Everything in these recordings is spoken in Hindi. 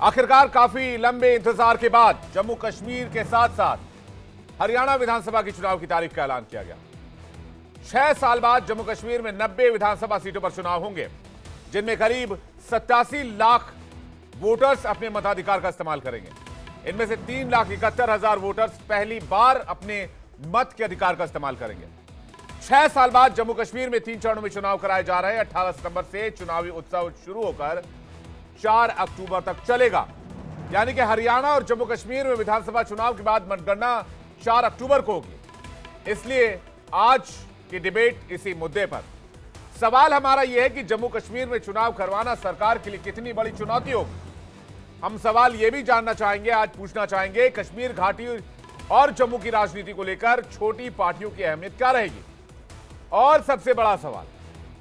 आखिरकार काफी लंबे इंतजार के बाद जम्मू कश्मीर के साथ साथ हरियाणा विधानसभा की चुनाव की तारीख का ऐलान किया गया। 6 साल बाद जम्मू कश्मीर में 90 विधानसभा सीटों पर चुनाव होंगे, जिनमें करीब 87 लाख वोटर्स अपने मताधिकार का इस्तेमाल करेंगे। इनमें से 3,71,000 वोटर्स पहली बार अपने मत के अधिकार का इस्तेमाल करेंगे। 6 साल बाद जम्मू कश्मीर में 3 चरणों में चुनाव कराए जा रहे हैं। 18 सितंबर से चुनावी उत्सव शुरू होकर 4 अक्टूबर तक चलेगा। यानी कि हरियाणा और जम्मू कश्मीर में विधानसभा चुनाव के बाद मतगणना 4 अक्टूबर को होगी। इसलिए आज की डिबेट इसी मुद्दे पर। सवाल हमारा यह है कि जम्मू कश्मीर में चुनाव करवाना सरकार के लिए कितनी बड़ी चुनौती होगी। हम सवाल यह भी जानना चाहेंगे, आज पूछना चाहेंगे, कश्मीर घाटी और जम्मू की राजनीति को लेकर छोटी पार्टियों की अहमियत क्या रहेगी। और सबसे बड़ा सवाल,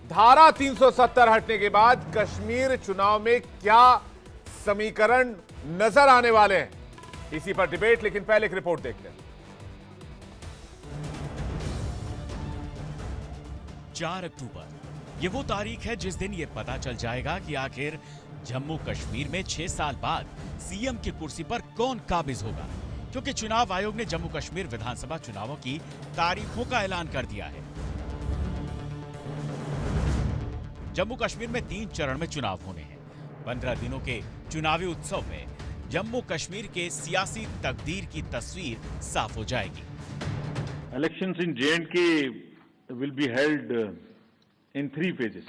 धारा 370 हटने के बाद कश्मीर चुनाव में क्या समीकरण नजर आने वाले हैं, इसी पर डिबेट। लेकिन पहले एक रिपोर्ट देखते हैं। 4 अक्टूबर ये वो तारीख है जिस दिन ये पता चल जाएगा कि आखिर जम्मू कश्मीर में 6 साल बाद सीएम की कुर्सी पर कौन काबिज होगा, क्योंकि चुनाव आयोग ने जम्मू कश्मीर विधानसभा चुनावों की तारीखों का ऐलान कर दिया है। जम्मू कश्मीर में 3 चरण में चुनाव होने हैं। 15 दिनों के चुनावी उत्सव में जम्मू कश्मीर के सियासी तकदीर की तस्वीर साफ हो जाएगी। Elections in J&K will be held in 3 phases,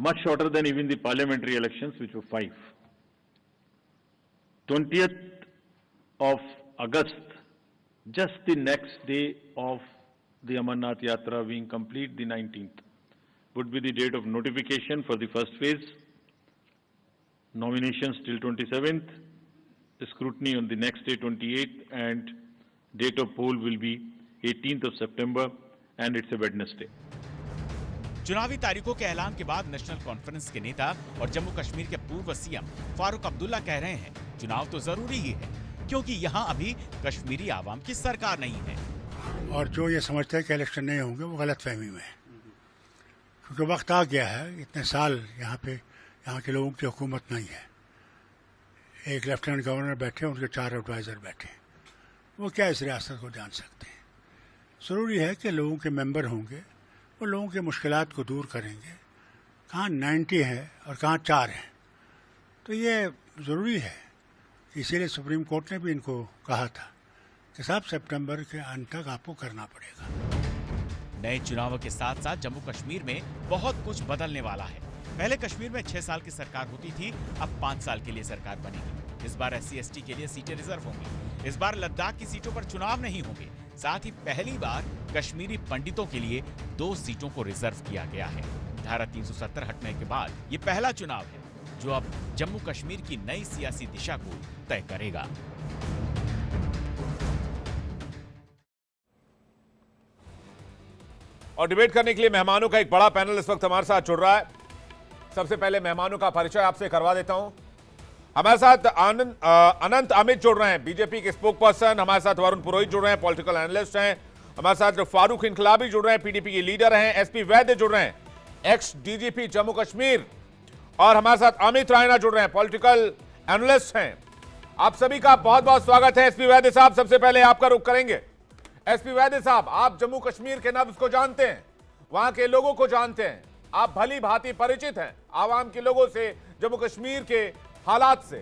much shorter than even the parliamentary elections, which were 5. 20th of August, just the next day of the Amarnath Yatra being complete, the 19th, would be the date of notification for the first phase, nominations till 27th, scrutiny on the next day 28th, and date of poll will be 18th of September, and it's a Wednesday. चुनावी तारीखों के ऐलान के बाद नेशनल कॉन्फ्रेंस के नेता और जम्मू कश्मीर के पूर्व सीएम फारूक अब्दुल्ला कह रहे हैं, चुनाव तो जरूरी ही है, क्योंकि यहाँ अभी कश्मीरी आवाम की सरकार नहीं है। और जो ये समझते हैं कि इलेक्शन नहीं होंगे वो गलतफहमी में है, क्योंकि वक्त आ गया है। इतने साल यहाँ के लोगों की हुकूमत नहीं है। एक लेफ्टिनेंट गवर्नर बैठे, उनके 4 एडवाइज़र बैठे, वो क्या इस रियासत को जान सकते हैं। ज़रूरी है कि लोगों के मेंबर होंगे, वो लोगों की मुश्किलात को दूर करेंगे। कहाँ 90 है और कहाँ 4 हैं, तो ये ज़रूरी है। इसीलिए सुप्रीम कोर्ट ने भी इनको कहा था कि साहब सितंबर के अंत तक आपको करना पड़ेगा। नए चुनावों के साथ साथ जम्मू कश्मीर में बहुत कुछ बदलने वाला है। पहले कश्मीर में 6 साल की सरकार होती थी, अब 5 साल के लिए सरकार बनेगी। इस बार SC/ST के लिए सीटें रिजर्व होंगी। इस बार लद्दाख की सीटों पर चुनाव नहीं होंगे। साथ ही पहली बार कश्मीरी पंडितों के लिए 2 सीटों को रिजर्व किया गया है। धारा 370 हटने के बाद ये पहला चुनाव है जो अब जम्मू कश्मीर की नई सियासी दिशा को तय करेगा। और डिबेट करने के लिए मेहमानों का एक बड़ा पैनल इस वक्त हमारे साथ जुड़ रहा है। सबसे पहले मेहमानों का परिचय आपसे करवा देता हूं। हमारे साथ अनंत अमित जुड़ रहे हैं, बीजेपी के स्पोक पर्सन। हमारे साथ वरुण पुरोहित जुड़ रहे हैं, पॉलिटिकल एनालिस्ट हैं। हमारे साथ फारूक इनकलाबी जुड़ रहे हैं, PDP के लीडर हैं। SP वैद्य जुड़ रहे हैं, एक्स DGP जम्मू कश्मीर। और हमारे साथ अमित रायना जुड़ रहे हैं, पॉलिटिकल एनालिस्ट हैं। आप सभी का बहुत बहुत स्वागत है। SP वैद्य साहब, सबसे पहले आपका रुख करेंगे। SP वैद्य साहब, आप जम्मू कश्मीर के नब्ज को जानते हैं, वहां के लोगों को जानते हैं, आप भली भांति परिचित हैं आवाम के लोगों से, जम्मू कश्मीर के हालात से।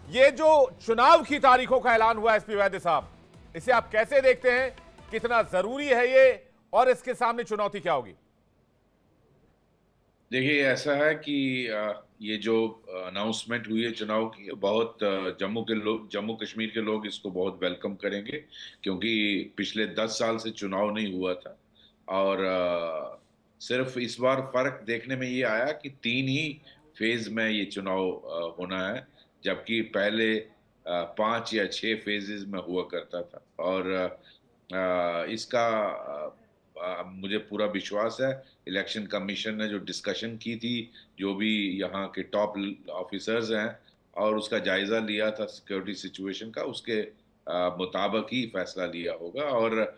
ये जो चुनाव की तारीखों का ऐलान हुआ SP वैद्य साहब, इसे आप कैसे देखते हैं, कितना जरूरी है ये, और इसके सामने चुनौती क्या होगी? देखिए, ऐसा है कि ये जो अनाउंसमेंट हुई है चुनाव की, बहुत जम्मू कश्मीर के लोग इसको बहुत वेलकम करेंगे, क्योंकि पिछले 10 साल से चुनाव नहीं हुआ था। और सिर्फ इस बार फर्क देखने में ये आया कि 3 ही फेज में ये चुनाव होना है, जबकि पहले 5 या 6 फेजेस में हुआ करता था। और इसका मुझे पूरा विश्वास है, इलेक्शन कमीशन ने जो डिस्कशन की थी, जो भी यहाँ के टॉप ऑफिसर्स हैं, और उसका जायजा लिया था सिक्योरिटी सिचुएशन का, उसके मुताबिक ही फैसला लिया होगा। और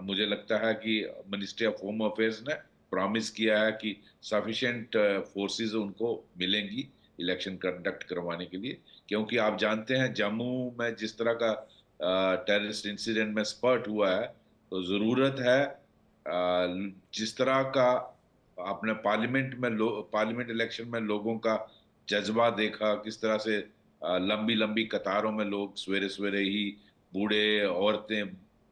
मुझे लगता है कि मिनिस्ट्री ऑफ होम अफेयर्स ने प्रॉमिस किया है कि सफिशिएंट फोर्सेस उनको मिलेंगी इलेक्शन कंडक्ट करवाने के लिए, क्योंकि आप जानते हैं जम्मू में जिस तरह का टेररिस्ट इंसिडेंट में स्पॉट हुआ है, तो जरूरत है जिस तरह का आपने पार्लियामेंट इलेक्शन में लोगों का जज्बा देखा, किस तरह से लंबी लंबी कतारों में लोग सवेरे सवेरे ही, बूढ़े, औरतें,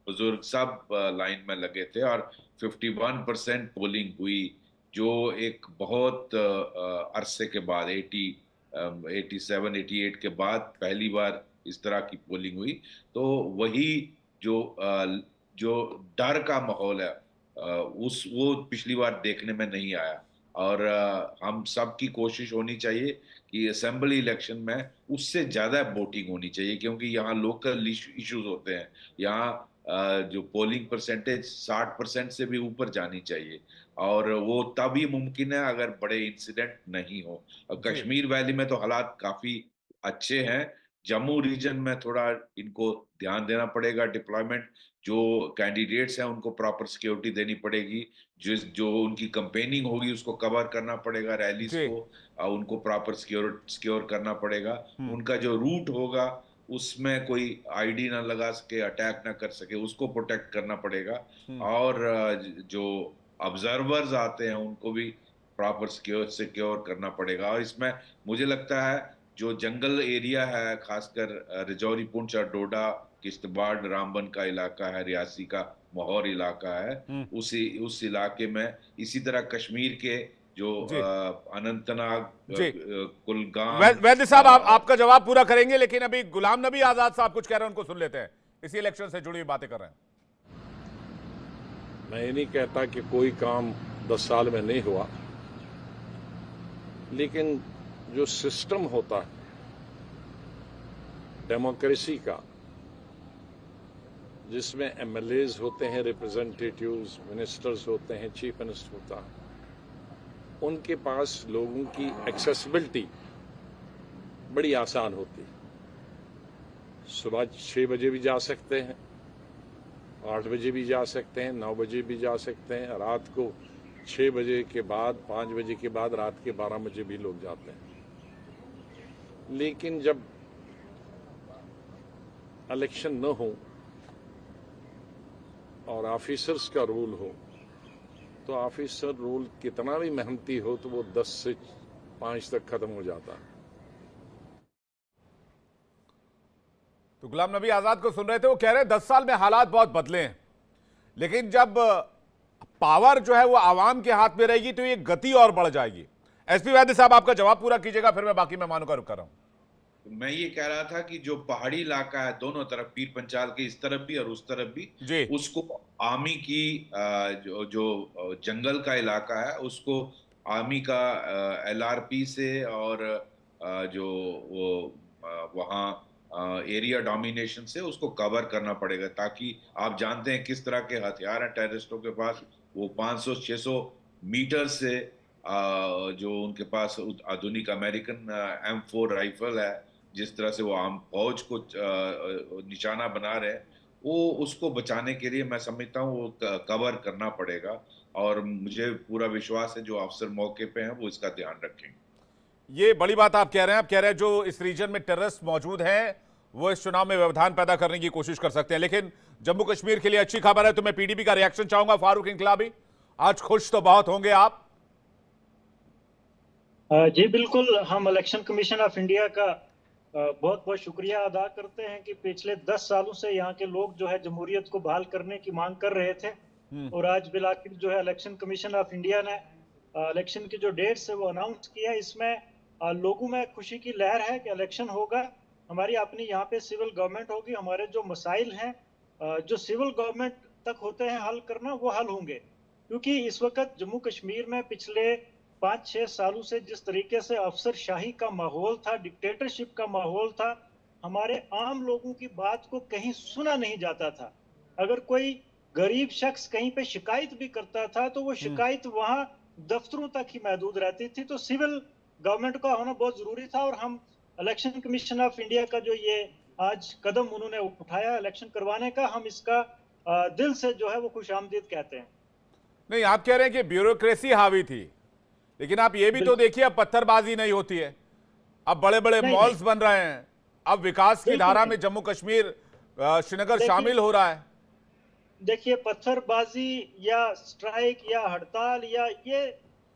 बुजुर्ग सब लाइन में लगे थे और 51% पोलिंग हुई, जो एक बहुत अरसे के बाद 87 88 के बाद पहली बार इस तरह की पोलिंग हुई। तो वही जो डर का माहौल है वो पिछली बार देखने में नहीं आया। और हम सब की कोशिश होनी चाहिए कि असेंबली इलेक्शन में उससे ज्यादा वोटिंग होनी चाहिए, क्योंकि यहाँ लोकल इश्यूज होते हैं। यहाँ जो पोलिंग परसेंटेज 60% से भी ऊपर जानी चाहिए, और वो तभी मुमकिन है अगर बड़े इंसिडेंट नहीं हो। और कश्मीर वैली में तो हालात काफी अच्छे हैं। जम्मू रीजन में थोड़ा इनको ध्यान देना पड़ेगा। डिप्लॉयमेंट जो कैंडिडेट्स हैं उनको प्रॉपर सिक्योरिटी देनी पड़ेगी। जो उनकी कंपेनिंग होगी उसको कवर करना पड़ेगा, रैलीज को उनको प्रॉपर सिक्योर करना पड़ेगा। उनका जो रूट होगा उसमें कोई आईडी ना लगा सके, अटैक ना कर सके, उसको प्रोटेक्ट करना पड़ेगा। और जो ऑब्जर्वर्स आते हैं उनको भी प्रॉपर सिक्योर करना पड़ेगा। और इसमें मुझे लगता है जो जंगल एरिया है, खासकर रजौरी, पुंछ और डोडा, किश्तवाड़, रामबन का इलाका है, रियासी का माहौर इलाका है, उस इलाके में इसी तरह कश्मीर के जो अनंतनाग, कुलगाम। वैद्य साहब, आपका जवाब पूरा करेंगे, लेकिन अभी गुलाम नबी आजाद साहब कुछ कह रहे हैं, उनको सुन लेते हैं। इसी इलेक्शन से जुड़ी हुई बातें कर रहे हैं। मैं ये नहीं कहता कि कोई काम 10 साल में नहीं हुआ, लेकिन जो सिस्टम होता है डेमोक्रेसी का, जिसमें एमएलएज होते हैं, रिप्रेजेंटेटिव्स, मिनिस्टर्स होते हैं, चीफ मिनिस्टर होता है, उनके पास लोगों की एक्सेसिबिलिटी बड़ी आसान होती है। सुबह 6 बजे भी जा सकते हैं, 8 बजे भी जा सकते हैं, 9 बजे भी जा सकते हैं, रात को 6 बजे के बाद, 5 बजे के बाद, रात के 12 बजे भी लोग जाते हैं। लेकिन जब इलेक्शन न हो और ऑफिसर्स का रूल हो, तो ऑफिसर रूल कितना भी मेहनती हो तो वो 10 से 5 तक खत्म हो जाता है। तो गुलाम नबी आजाद को सुन रहे थे, वो कह रहे हैं 10 साल में हालात बहुत बदले हैं, लेकिन जब पावर जो है वो आवाम के हाथ में रहेगी तो ये गति और बढ़ जाएगी। एसपी वैद्य साहब, आपका जवाब पूरा कीजिएगा, फिर मैं बाकी मेहमानों का रुख कर रहा हूं। मैं ये कह रहा था कि जो पहाड़ी इलाका है दोनों तरफ, पीर पंचाल के इस तरफ भी और उस तरफ भी, उसको आर्मी की जो जंगल का इलाका है उसको आर्मी का एलआरपी से और जो वो वहाँ एरिया डोमिनेशन से उसको कवर करना पड़ेगा, ताकि आप जानते हैं किस तरह के हथियार हैं टेररिस्टों के पास। वो 500-600 मीटर से जो उनके पास आधुनिक अमेरिकन M4 राइफल है, जिस तरह से वो आम फौज को निशाना बना रहे हैं, वो उसको बचाने के लिए मैं समझता हूँ वो कवर करना पड़ेगा। और मुझे पूरा विश्वास है जो अफसर मौके पे हैं वो इसका ध्यान रखेंगे। ये बड़ी बात आप कह रहे हैं। आप कह रहे हैं जो इस रीजन में टेररिस्ट मौजूद हैं वो इस चुनाव में व्यवधान पैदा करने की कोशिश कर सकते हैं। लेकिन जम्मू कश्मीर के लिए अच्छी खबर है, तो मैं पीडीपी का रिएक्शन चाहूंगा। फारूक इनकलाबी, आज खुश तो बहुत होंगे आप। जी बिल्कुल, हम इलेक्शन कमीशन ऑफ इंडिया का बहुत बहुत शुक्रिया अदा करते हैं कि पिछले 10 सालों से यहाँ के लोग जो है जमहूरियत को बहाल करने की मांग कर रहे थे, और आज बिलाखिर जो है इलेक्शन कमीशन ऑफ इंडिया ने इलेक्शन की जो डेट्स है वो अनाउंस किया। इसमें लोगों में खुशी की लहर है कि इलेक्शन होगा, हमारी अपनी यहाँ पे सिविल गवर्नमेंट होगी, हमारे जो मसाइल हैं जो सिविल गवर्नमेंट तक होते हैं हल करना, वो हल होंगे। क्योंकि इस वक्त जम्मू कश्मीर में पिछले 5-6 सालों से जिस तरीके से अफसरशाही का माहौल था, डिक्टेटरशिप का माहौल था, हमारे आम लोगों की बात को कहीं सुना नहीं जाता था। अगर कोई गरीब शख्स कहीं पे शिकायत भी करता था तो वो शिकायत वहां दफ्तरों तक ही महदूद रहती थी। तो सिविल गवर्नमेंट का होना बहुत जरूरी था, और हम इलेक्शन कमीशन ऑफ इंडिया का जो ये आज कदम उन्होंने उठाया इलेक्शन करवाने का, हम इसका दिल से जो है वो खुशामदीद कहते हैं। नहीं, आप कह रहे हैं कि ब्यूरोक्रेसी हावी थी, लेकिन आप ये भी तो देखिए अब पत्थरबाजी नहीं होती है। अब बड़े बड़े नहीं, मॉल्स बन रहे हैं, अब विकास की बिल्कुल धारा नहीं। में जम्मू कश्मीर श्रीनगर देखिए- शामिल हो रहा है। देखिए, पत्थरबाजी या स्ट्राइक या हड़ताल या ये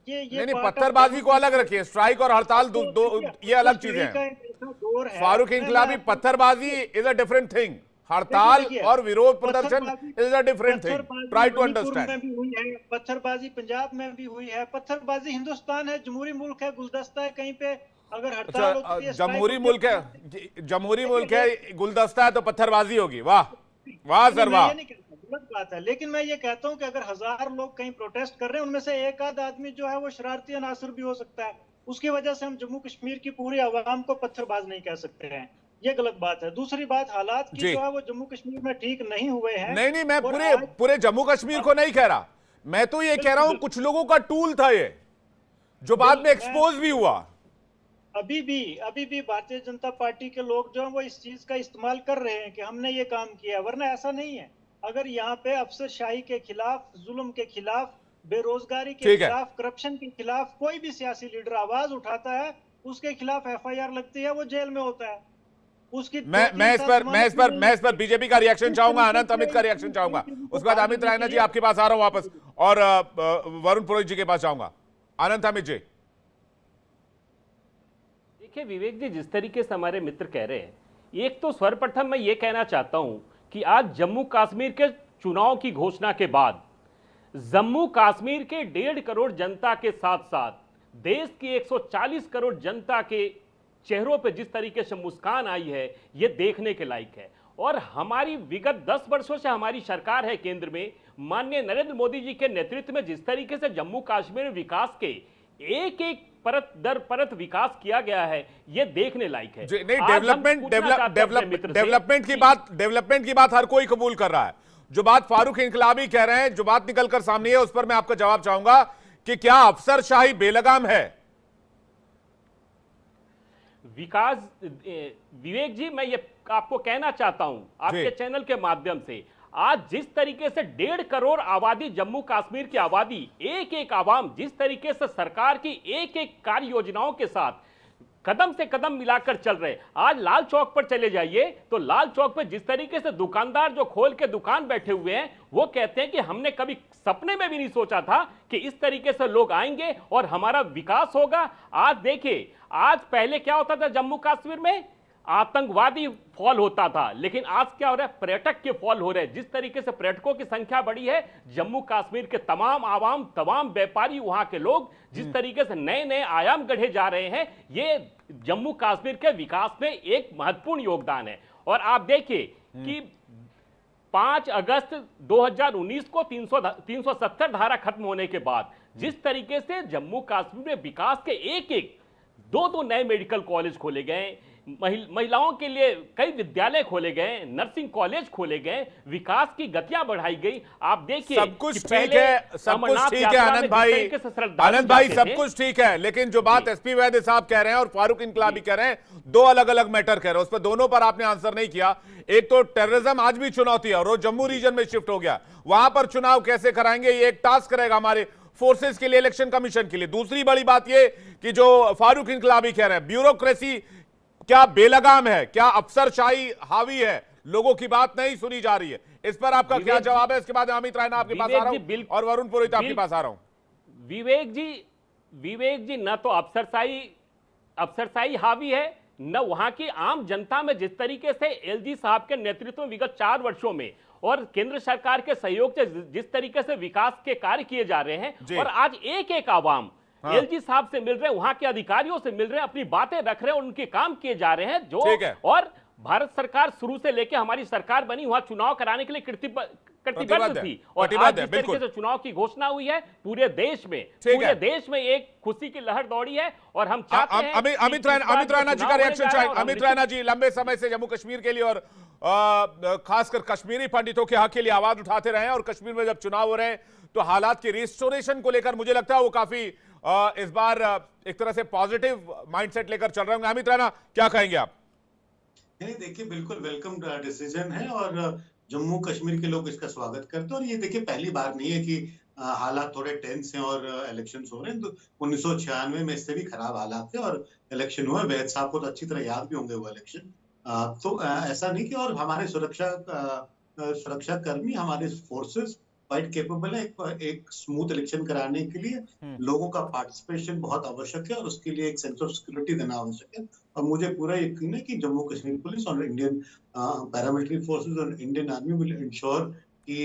नहीं, part of पत्थरबाजी को अलग democracy- रखिए, स्ट्राइक और हड़ताल तो दो देखिए, ये अलग हिस्ट्री चीजें का हैं। एक ऐसा दौर है- फारूक मैं- इनकलाबी, मैं- पत्थरबाजी इज अ डिफरेंट थिंग, हड़ताल देखिए, और विरोध प्रदर्शन पत्थरबाजी- इज अ डिफरेंट थिंग, पत्थरबाजी ट्राई टू मणिपुर अंडरस्टैंड। में भी हुई है, पत्थरबाजी पंजाब में भी हुई है, पत्थरबाजी हिंदुस्तान है, जमहूरी मुल्क है, गुलदस्ता है, कहीं पे अगर हड़ताल होती है, जमहूरी स्ट्राइक मुल्क होती है, जमहूरी मुल्क है, गुलदस्ता है तो पत्थरबाजी होगी। वाह वाह सर मैं वाह। ये नहीं कहता, गलत बात है, लेकिन मैं ये कहता हूं कि अगर 1000 लोग कहीं प्रोटेस्ट कर रहे हैं, उनमें से एक आध आदमी जो है वो शरारती अनासर भी हो सकता है, उसकी वजह से हम जम्मू कश्मीर की पूरी आवाम को पत्थरबाज नहीं कह सकते हैं, ये गलत बात है। दूसरी बात, हालात की जी। जो है वो जम्मू कश्मीर में ठीक नहीं हुए हैं। नहीं, मैं और पूरे आज- पूरे जम्मू कश्मीर को नहीं कह रहा, मैं तो ये कह रहा हूं कुछ लोगों का टूल था ये, जो बाद में एक्सपोज भी हुआ। अभी भी भारतीय जनता पार्टी के लोग जो हैं वो इस चीज का इस्तेमाल कर रहे हैं कि हमने ये काम किया है, वरना ऐसा नहीं है। अगर यहाँ पे अफसरशाही के खिलाफ, जुल्म के खिलाफ, बेरोजगारी के ठीक है। खिलाफ, करप्शन के खिलाफ कोई भी सियासी लीडर आवाज उठाता है, उसके खिलाफ FIR लगती है, वो जेल में होता है। उसकी मैं इस पर बीजेपी का रिएक्शन चाहूंगा, अनंत अमित का रिएक्शन चाहूंगा, उसके बाद अमित रायना जी आपके पास आ रहा हूं वापस, और वरुण पुरोहित जी के पास जाऊंगा। अनंत, अमित जी। देखिए विवेक जी, जिस तरीके से हमारे मित्र कह रहे हैं, एक तो सर्वप्रथम मैं ये कहना चाहता हूं कि आज जम्मू कश्मीर के चुनाव की घोषणा के बाद जम्मू कश्मीर के 1.5 करोड़ जनता के साथ साथ देश की 140 करोड़ जनता के चेहरों पे जिस तरीके से मुस्कान आई है, ये देखने के लायक है। और हमारी विगत 10 वर्षों से हमारी सरकार है केंद्र में, माननीय नरेंद्र मोदी जी के नेतृत्व में जिस तरीके से जम्मू कश्मीर में विकास के एक एक परत दर परत विकास किया गया है, ये देखने लायक है। नहीं, आज हम डेवलपमेंट पूछना चाहते हैं अपने मित्र से डेवलपमेंट की बात हर कोई कबूल कर रहा है। जो बात फारूक इनकलाबी कह रहे हैं, जो बात निकल कर सामने है, उस पर मैं आपका जवाब चाहूंगा कि क्या अफसरशाही बेलगाम है? विकास विवेक जी, मैं ये आपको कहना चाहता हूं आपके चैनल के माध्यम से, आज जिस तरीके से 1.5 करोड़ आबादी, जम्मू कश्मीर की आबादी, एक एक आवाम जिस तरीके से सरकार की एक एक कार्य योजनाओं के साथ कदम से कदम मिलाकर चल रहे, आज लाल चौक पर चले जाइए तो लाल चौक पर जिस तरीके से दुकानदार जो खोल के दुकान बैठे हुए हैं, वो कहते हैं कि हमने कभी सपने में भी नहीं सोचा था कि इस तरीके से लोग आएंगे और हमारा विकास होगा। आज देखिए, आज पहले क्या होता था जम्मू कश्मीर में, आतंकवादी फॉल होता था, लेकिन आज क्या हो रहा है, पर्यटक के फॉल हो रहे हैं। जिस तरीके से पर्यटकों की संख्या बढ़ी है, जम्मू कश्मीर के तमाम आवाम, तमाम व्यापारी, वहां के लोग जिस तरीके से नए नए आयाम गढ़े जा रहे हैं, ये जम्मू कश्मीर के विकास में एक महत्वपूर्ण योगदान है। और आप देखिए कि 5 अगस्त 2019 को 370 धारा खत्म होने के बाद जिस तरीके से जम्मू कश्मीर में विकास के एक एक 2 नए मेडिकल कॉलेज खोले गए, महिलाओं के लिए कई विद्यालय खोले गए, नर्सिंग कॉलेज खोले गए, विकास की गतियां बढ़ाई गई। आप देखिए सब कुछ ठीक है, आनंद भाई सब कुछ ठीक है, लेकिन जो बात एसपी वैद्य साहब कह रहे हैं और फारूक इनकलाबी कह रहे हैं, 2 अलग अलग मैटर कह रहे हैं, उस पर दोनों पर आपने आंसर नहीं किया। एक तो टेररिज्म आज भी चुनौती है और वो जम्मू रीजन में शिफ्ट हो गया, वहां पर चुनाव कैसे कराएंगे, ये एक टास्क रहेगा हमारे फोर्सेस के लिए, इलेक्शन कमीशन के लिए। दूसरी बड़ी बात ये कि जो फारूक इनकलाबी कह रहे हैं, ब्यूरोक्रेसी क्या बेलगाम है, क्या अफसरशाही हावी है, लोगों की बात नहीं सुनी जा रही है, इस पर आपका क्या जवाब है? इसके बाद अमित रायना आपके पास आ रहा हूं और वरुण पुरोहित आपके पास आ रहा हूं। विवेक जी, न तो अफसरशाही हावी है, न वहां की आम जनता में जिस तरीके से एलजी साहब के नेतृत्व में विगत 4 वर्षों में और केंद्र सरकार के सहयोग से जिस तरीके से विकास के कार्य किए जा रहे हैं, और आज एक एक आवाम एलजी साहब से मिल रहे हैं, वहां के अधिकारियों से मिल रहे हैं, अपनी बातें रख रहे हैं और उनके काम किए जा रहे हैं, जो और भारत सरकार शुरू से लेकर हमारी सरकार बनी, वहां चुनाव कराने के लिए प्रतिबद्ध थी। और आज जिस तरीके से चुनाव की घोषणा हुई है, पूरे देश में एक खुशी की लहर दौड़ी है। और हम चाहते हैं अमित रायना जी का रिएक्शन चाहिए। अमित रायना जी लंबे समय से जम्मू कश्मीर के लिए और खासकर कश्मीरी पंडितों के हक के लिए आवाज उठाते रहे हैं, और कश्मीर में जब चुनाव हो रहे हैं तो हालात के रिस्टोरेशन को लेकर मुझे लगता है वो काफी इस बार एक तरह से पॉजिटिव माइंडसेट लेकर चल रहे होंगे। अमित रायना, क्या कहेंगे आप? नहीं, देखिए बिल्कुल वेलकम डिसीजन है और जम्मू कश्मीर के लोग इसका स्वागत करते हैं। और ये देखिए पहली बार नहीं है कि हालात थोड़े टेंस हैं और इलेक्शंस हो रहे हैं। तो 1996 में इससे भी खराब हालात थे और इलेक्शन हुए। वैद साहब को तो अच्छी तरह याद भी होंगे वो इलेक्शन। तो ऐसा नहीं कि, और हमारे सुरक्षा कर्मी, हमारे फोर्सेस क्वाइट केपेबल है एक स्मूथ इलेक्शन कराने के लिए। लोगों का पार्टिसिपेशन बहुत आवश्यक है और उसके लिए एक सेंस ऑफ सिक्योरिटी देना आवश्यक है। और मुझे पूरा यकीन है कि जम्मू कश्मीर पुलिस और इंडियन पैरामिलिट्री फोर्सेस और इंडियन आर्मी विल इंश्योर कि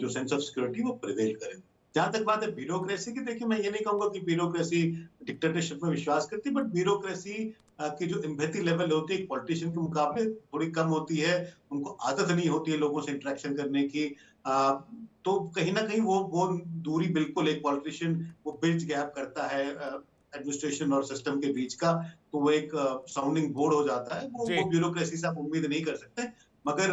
जो सेंस ऑफ सिक्योरिटी वो प्रिवेल करे। जहां तक बात है ब्यूरोक्रेसी की, देखिए मैं ये नहीं कहूंगा कि ब्यूरोक्रेसी डिक्टेटरशिप में विश्वास करती, बट ब्यूरोक्रेसी की जो एम्पैथी लेवल होती है पॉलिटिशियन के मुकाबले थोड़ी कम होती है। उनको आदत नहीं होती है लोगों से इंटरेक्शन करने की। तो कहीं ना कहीं वो दूरी बिल्कुल एक पॉलिटिशियन वो ब्रिज गैप करता है एडमिनिस्ट्रेशन और सिस्टम के बीच का, तो वो एक साउंडिंग बोर्ड हो जाता है। वो ब्यूरोक्रेसी से आप उम्मीद नहीं कर सकते। मगर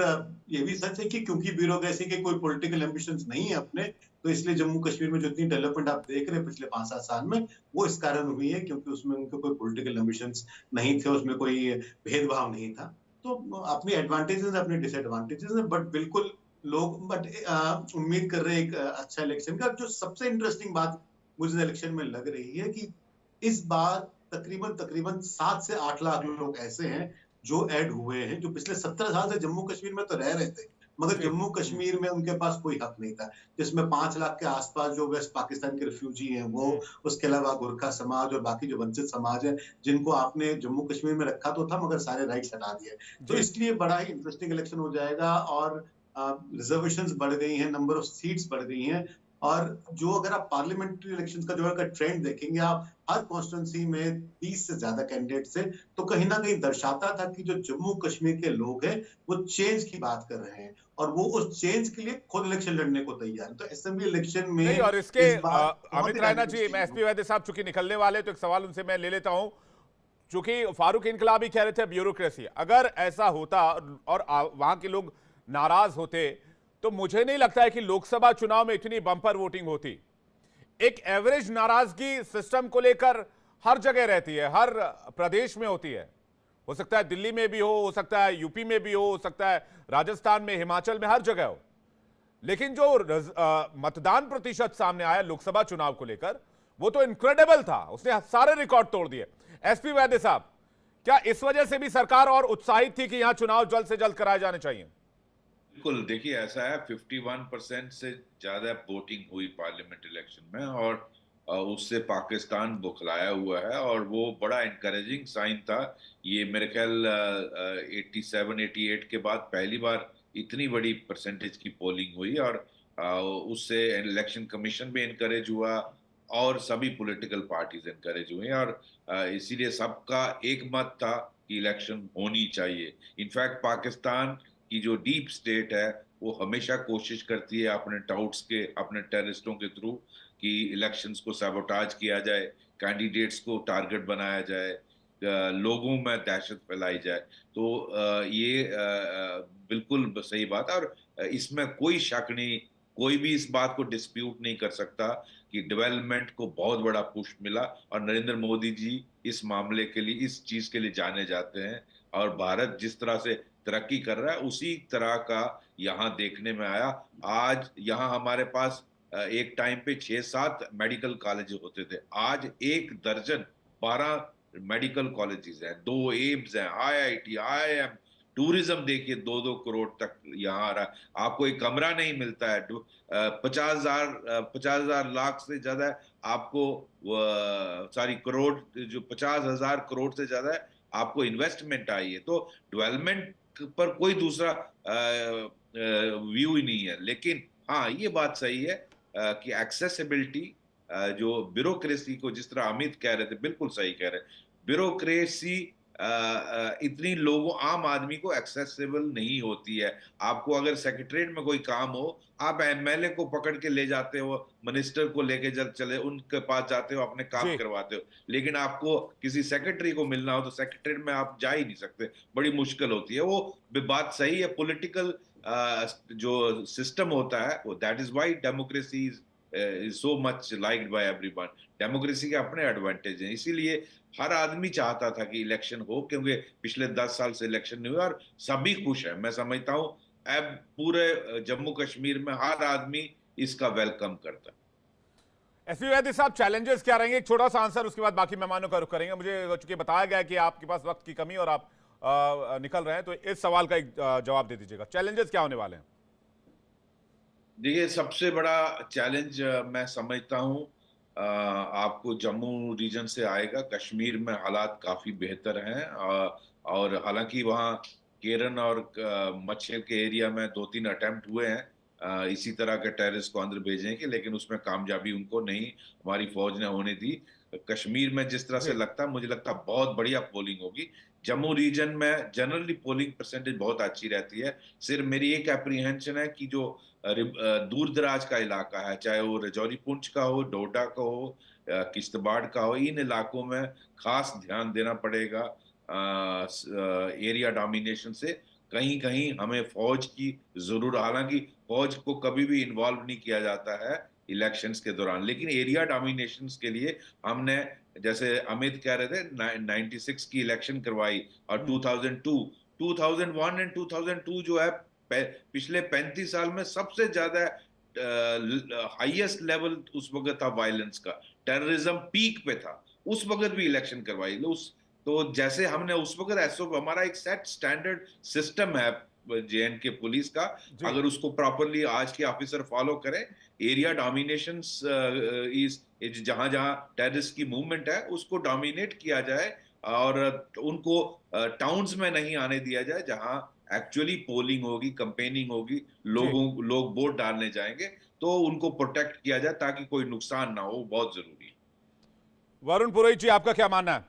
ये भी सच है कि क्योंकि ब्यूरोक्रेसी के कोई पॉलिटिकल एम्बिशंस नहीं है अपने, तो इसलिए जम्मू कश्मीर में जो इतनी डेवलपमेंट आप देख रहे हैं पिछले 5-7 साल में, वो इस कारण हुई है क्योंकि उसमें उनके कोई पॉलिटिकल एम्बिशंस नहीं थे, उसमें कोई भेदभाव नहीं था। तो अपनी एडवांटेजेस अपने डिसएडवांटेजेस है, बट बिल्कुल लोग उम्मीद कर रहे हैं एक अच्छा इलेक्शन का। जो सबसे इंटरेस्टिंग बात मुझे इलेक्शन में लग रही है कि इस बार तकरीबन 7 से 8 लाख लोग ऐसे हैं जो ऐड हुए हैं, जो पिछले 17 साल से जम्मू कश्मीर में तो रह रहे थे, मगर जम्मू कश्मीर में उनके पास कोई हक नहीं था। जिसमें 5 लाख के आसपास जो वेस्ट पाकिस्तान के रिफ्यूजी हैं वो, उसके अलावा गोरखा समाज और बाकी जो वंचित समाज है, जिनको आपने जम्मू कश्मीर में रखा तो था मगर सारे राइट्स हटा दिए। तो इसलिए बड़ा ही इंटरेस्टिंग इलेक्शन हो जाएगा। और रिजर्वेशंस बढ़ गई हैं, नंबर ऑफ सीट्स बढ़ गई हैं। और जो अगर आप पार्लियामेंट्री इलेक्शंस का जो है ट्रेंड देखेंगे आप, हर कॉन्स्टिट्यूंसी में 30 से ज्यादा कैंडिडेट्स हैं, तो कहीं ना कहीं दर्शाता था कि जो जम्मू कश्मीर के लोग हैं वो चेंज की बात कर रहे हैं और वो उस चेंज के लिए खुद इलेक्शन लड़ने को तैयार है। तो असेंबली इलेक्शन में नहीं, और इसके अमित रायना जी, मैं एसपी वैद्य साहब चूंकि निकलने वाले, तो एक सवाल उनसे मैं ले लेता हूं। चूंकि फारूक इनकलाबी कह रहे थे ब्यूरोक्रेसी, अगर ऐसा होता और वहां के लोग नाराज होते तो मुझे नहीं लगता है कि लोकसभा चुनाव में इतनी बंपर वोटिंग होती। एक एवरेज नाराजगी सिस्टम को लेकर हर जगह रहती है, हर प्रदेश में होती है। हो सकता है दिल्ली में भी हो सकता है यूपी में भी हो सकता है राजस्थान में, हिमाचल में, हर जगह हो। लेकिन जो मतदान प्रतिशत सामने आया लोकसभा चुनाव को लेकर, वो तो इनक्रेडिबल था, उसने सारे रिकॉर्ड तोड़ दिए। एसपी वैद्य साहब, क्या इस वजह से भी सरकार और उत्साहित थी कि यहां चुनाव जल्द से जल्द कराए जाने चाहिए? बिल्कुल, देखिए ऐसा है, 51% से ज्यादा वोटिंग हुई पार्लियामेंट इलेक्शन में और उससे पाकिस्तान बुखलाया हुआ है और वो बड़ा इनकरेजिंग साइन था। ये मेरे ख्याल 87-88 के बाद पहली बार इतनी बड़ी परसेंटेज की पोलिंग हुई और उससे इलेक्शन कमीशन भी इनकरेज हुआ और सभी पॉलिटिकल पार्टीज इनकरेज हुई और इसीलिए सबका एक मत था कि इलेक्शन होनी चाहिए। इनफैक्ट पाकिस्तान की जो डीप स्टेट है वो हमेशा कोशिश करती है अपने टाउट्स के, अपने टेररिस्टों के थ्रू कि इलेक्शंस को सैबोटाज किया जाए, कैंडिडेट्स को टारगेट बनाया जाए, लोगों में दहशत फैलाई जाए। तो ये बिल्कुल सही बात है और इसमें कोई शक नहीं, कोई भी इस बात को डिस्प्यूट नहीं कर सकता कि डेवलपमेंट को बहुत बड़ा पुश मिला और नरेंद्र मोदी जी इस मामले के लिए, इस चीज के लिए जाने जाते हैं और भारत जिस तरह से तरक्की कर रहा है उसी तरह का यहाँ देखने में आया। आज यहाँ हमारे पास एक टाइम पे 6-7 मेडिकल कॉलेज होते थे, आज 1 दर्जन 12 मेडिकल कॉलेजेस हैं, 2 एम्स हैं, IIT, IIM, टूरिज्म देखिए 2-2 करोड़ तक यहाँ आ रहा है। आपको एक कमरा नहीं मिलता है, 50,000 लाख से ज्यादा आपको करोड़, जो 50,000 करोड़ से ज्यादा है आपको इन्वेस्टमेंट आई है। तो डेवलपमेंट पर कोई दूसरा व्यू ही नहीं है। लेकिन हाँ, ये बात सही है कि एक्सेसिबिलिटी, जो ब्यूरोक्रेसी को जिस तरह अमित कह रहे थे, बिल्कुल सही कह रहे हैं, ब्यूरोक्रेसी इतनी लोगों, आम आदमी को एक्सेसिबल नहीं होती है। आपको अगर सेक्रेटरीट में कोई काम हो, आप MLA को पकड़ के ले जाते हो, मिनिस्टर को लेके चले उनके पास जाते हो, अपने काम करवाते हो। लेकिन आपको किसी सेक्रेटरी को मिलना हो तो सेक्रेटरीट में आप जा ही नहीं सकते, बड़ी मुश्किल होती है। वो बात सही है, पॉलिटिकल जो सिस्टम होता है वो, that is why democracy is so much liked by everyone. Democracy के अपने एडवांटेज हैं, इसीलिए हर आदमी चाहता था कि इलेक्शन हो, क्योंकि पिछले 10 साल से इलेक्शन नहीं हुआ और सभी खुश हैं। मैं समझता हूं अब पूरे जम्मू कश्मीर में हर आदमी इसका वेलकम करता है। एसपी वैद्य साहब, चैलेंजेस क्या रहेंगे? एक छोटा सा आंसर, उसके बाद बाकी मेहमानों का रुख करेंगे। मुझे चूंकि बताया गया कि आपके पास वक्त की कमी और आप निकल रहे हैं, तो इस सवाल का एक जवाब दे दीजिएगा। चैलेंजेस क्या होने वाले हैं? देखिए, सबसे बड़ा चैलेंज मैं समझता हूँ आपको जम्मू रीजन से आएगा। कश्मीर में हालात काफी बेहतर हैं और हालांकि वहाँ केरन और मच्छर के एरिया में 2-3 अटेम्प्ट हुए हैं इसी तरह के टेररिस्ट को अंदर भेजने के, लेकिन उसमें कामयाबी उनको नहीं हमारी फौज ने होने दी। कश्मीर में जिस तरह से लगता है, मुझे लगता है बहुत बढ़िया पोलिंग होगी। जम्मू रीजन में जनरली पोलिंग परसेंटेज बहुत अच्छी रहती है। सिर्फ मेरी एक एप्रीहेंशन है कि जो दूर दराज का इलाका है, चाहे वो रजौरी पुंछ का हो, डोडा का हो, किश्तवाड़ का हो, इन इलाकों में खास ध्यान देना पड़ेगा एरिया डोमिनेशन से। कहीं कहीं हमें फौज की जरूरत, हालांकि फौज को कभी भी इन्वॉल्व नहीं किया जाता है इलेक्शंस के दौरान, लेकिन एरिया डोमिनेशन के लिए हमने, जैसे अमित कह रहे थे, 96 की इलेक्शन करवाई और 2001 एंड 2002 जो है पिछले 35 साल में सबसे ज्यादा हाईएस्ट लेवल उस वक्त था वायलेंस का, टेररिज्म पीक पे था, उस वक्त भी इलेक्शन करवाई। तो जैसे हमने उस वक्त हमारा एक सेट स्टैंडर्ड सिस्टम है जेएनके पुलिस का, अगर उसको प्रॉपरली आज के ऑफिसर फॉलो करें, एरिया डोमिनेशन जहां जहां टेररिस्ट की मूवमेंट है उसको डोमिनेट किया जाए और उनको टाउन्स में नहीं आने दिया जाए जहां एक्चुअली पोलिंग होगी, कंपेनिंग होगी, लोग वोट डालने जाएंगे, तो उनको प्रोटेक्ट किया जाए ताकि कोई नुकसान ना हो, बहुत जरूरी है। वरुण पुरोहित जी, आपका क्या मानना है?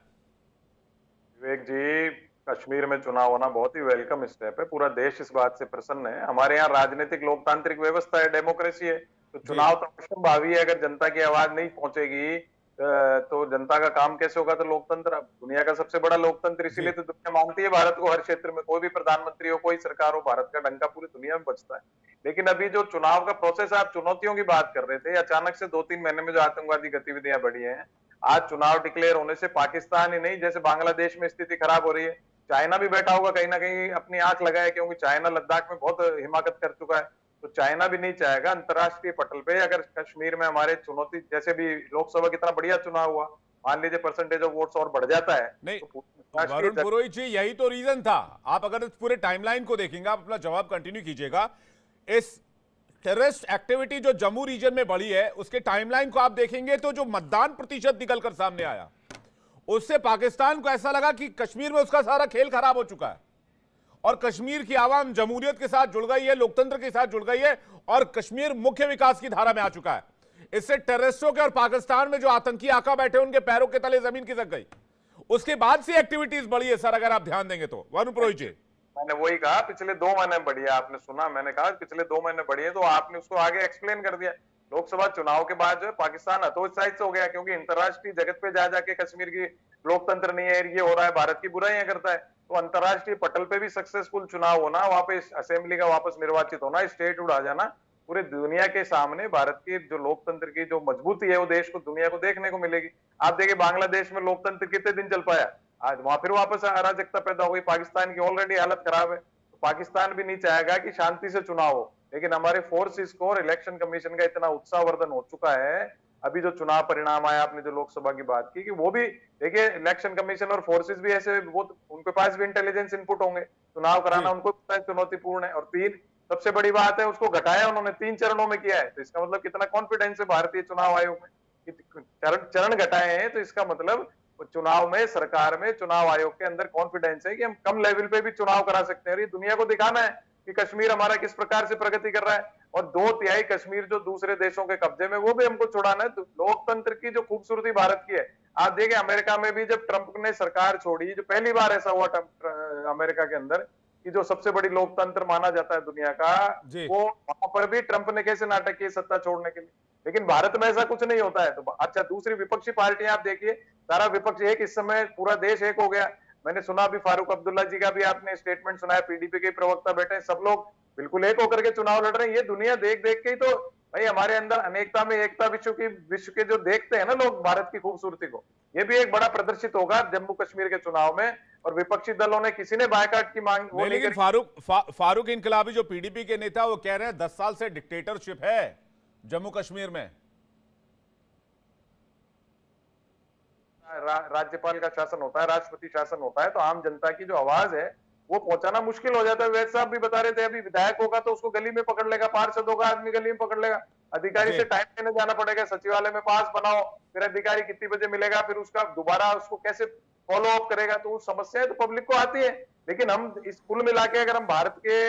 विवेक जी, कश्मीर में चुनाव होना बहुत ही वेलकम स्टेप है। पूरा देश इस बात से प्रसन्न है। हमारे यहाँ राजनीतिक लोकतांत्रिक व्यवस्था है, डेमोक्रेसी है, तो चुनाव तो अवश्यंभावी है। अगर जनता की आवाज नहीं पहुंचेगी तो जनता का काम कैसे होगा? तो लोकतंत्र दुनिया का सबसे बड़ा लोकतंत्र, इसीलिए तो दुनिया मानती है भारत को। हर क्षेत्र में कोई भी प्रधानमंत्री हो, कोई सरकार हो, भारत का डंका पूरी दुनिया में बजता है। लेकिन अभी जो चुनाव का प्रोसेस, आप चुनौतियों की बात कर रहे थे, अचानक से 2-3 महीने में जो आतंकवादी गतिविधियां बढ़ी हैं, आज चुनाव डिक्लेयर होने से पाकिस्तान ही नहीं, जैसे बांग्लादेश में स्थिति खराब हो रही है, चाइना भी बैठा होगा कहीं ना कहीं अपनी आंख लगाए, क्योंकि चाइना लद्दाख में बहुत हिमाकत कर चुका है। तो चाइना भी नहीं चाहेगा अंतर्राष्ट्रीय पटल पे अगर कश्मीर में हमारे चुनौती, जैसे भी लोकसभा कितना बढ़िया चुनाव हुआ, मान लीजिए परसेंटेज ऑफ वोट्स और बढ़ जाता है। नहीं, वरुण पुरोहित जी, यही तो रीजन था। आप अगर इस पूरे टाइमलाइन को देखेंगे, आप अपना जवाब कंटिन्यू कीजिएगा, इस टेररिस्ट एक्टिविटी जो जम्मू रीजन में बढ़ी है उसके टाइमलाइन को आप देखेंगे तो जो मतदान प्रतिशत निकलकर सामने आया, उससे पाकिस्तान को ऐसा लगा कि कश्मीर में उसका सारा खेल खराब हो चुका है और कश्मीर की आवाम जमहूरियत के साथ जुड़ गई है, लोकतंत्र के साथ जुड़ गई है और कश्मीर मुख्य विकास की धारा में आ चुका है। इससे टेररिस्टों के और पाकिस्तान में जो आतंकी आका बैठे उनके पैरों के तले जमीन खिसक गई। उसके बाद से एक्टिविटीज बढ़ी है सर, अगर आप ध्यान देंगे तो। वरुण पुरोहित जी, मैंने वही कहा, पिछले 2 महीने बढ़ी है। आपने सुना, मैंने कहा पिछले 2 महीने बढ़ी है, तो आपने उसको आगे एक्सप्लेन कर दिया। लोकसभा चुनाव के बाद जो है पाकिस्तान हतोत्साहित हो गया, क्योंकि अंतर्राष्ट्रीय जगत पे जा जाके कश्मीर की लोकतंत्र नहीं है, ये हो रहा है, भारत की बुराइयां करता है। तो अंतर्राष्ट्रीय पटल पे भी सक्सेसफुल चुनाव होना, वहां पे असेंबली का वापस निर्वाचित होना, स्टेट उड़ा जाना, पूरे दुनिया के सामने भारत की जो लोकतंत्र की जो मजबूती है वो देश को, दुनिया को देखने को मिलेगी। आप देखिए बांग्लादेश में लोकतंत्र कितने दिन चल पाया, आज वहां फिर वापस अराजकता पैदा हो गई। पाकिस्तान की ऑलरेडी हालत खराब है, तो पाकिस्तान भी नहीं चाहेगा कि शांति से चुनाव हो। लेकिन हमारे फोर्सेस को और इलेक्शन कमीशन का इतना उत्साहवर्धन हो चुका है, अभी जो चुनाव परिणाम आया, आपने जो लोकसभा की बात की, कि वो भी देखिए इलेक्शन कमीशन और फोर्सेस भी ऐसे, वो उनके पास भी इंटेलिजेंस इनपुट होंगे, चुनाव कराना उनको चुनौतीपूर्ण है। और 3 सबसे बड़ी बात है, उसको घटाया उन्होंने, 3 चरणों में किया है। तो इसका मतलब कितना कॉन्फिडेंस है भारतीय चुनाव आयोग में, चरण घटाए हैं, तो इसका मतलब चुनाव में, सरकार में, चुनाव आयोग के अंदर कॉन्फिडेंस है कि हम कम लेवल पे भी चुनाव करा सकते हैं। और ये दुनिया को दिखाना है कि कश्मीर हमारा किस प्रकार से प्रगति कर रहा है। और 2/3 कश्मीर जो दूसरे देशों के कब्जे में, वो भी हमको छुड़ाना है। तो लोकतंत्र की जो खूबसूरती भारत की है, आप देखिए अमेरिका में भी जब ट्रंप ने सरकार छोड़ी, जो पहली बार ऐसा हुआ अमेरिका के अंदर कि जो सबसे बड़ी लोकतंत्र माना जाता है दुनिया का, वो वहां पर भी ट्रंप ने कैसे नाटक किए सत्ता छोड़ने के लिए। लेकिन भारत में ऐसा कुछ नहीं होता है। तो अच्छा, दूसरी विपक्षी पार्टियां आप देखिए, सारा विपक्ष एक, इस समय पूरा देश एक हो गया। मैंने सुना अभी फारूक अब्दुल्ला जी का भी आपने स्टेटमेंट सुना है, पीडीपी के प्रवक्ता बैठे हैं, सब लोग बिल्कुल एक होकर के चुनाव लड़ रहे हैं। ये दुनिया देख देख के ही तो भाई हमारे अंदर अनेकता में एकता, विश्व के जो देखते हैं ना लोग भारत की खूबसूरती को, ये भी एक बड़ा प्रदर्शित होगा जम्मू कश्मीर के चुनाव में। और विपक्षी दलों ने, किसी ने बायकाट की मांग नहीं, लेकिन फारूक इनकलाबी जो पीडीपी के नेता, वो कह रहे हैं 10 साल से डिक्टेटरशिप है जम्मू कश्मीर में। राज्यपाल का शासन होता है, राष्ट्रपति शासन होता है, तो आम जनता की जो आवाज है वो पहुंचाना मुश्किल हो जाता है। वैद साहब भी बता रहे थे, अभी विधायक होगा तो उसको गली में पकड़ लेगा, पार्षद होगा आदमी गली में पकड़ लेगा, अधिकारी से टाइम लेने जाना पड़ेगा, सचिवालय में पास बनाओ, फिर अधिकारी कितनी बजे मिलेगा, फिर उसका दोबारा उसको कैसे फॉलो अप करेगा, तो समस्याएं तो पब्लिक को आती है। लेकिन हम इस कुल मिला के अगर हम भारत के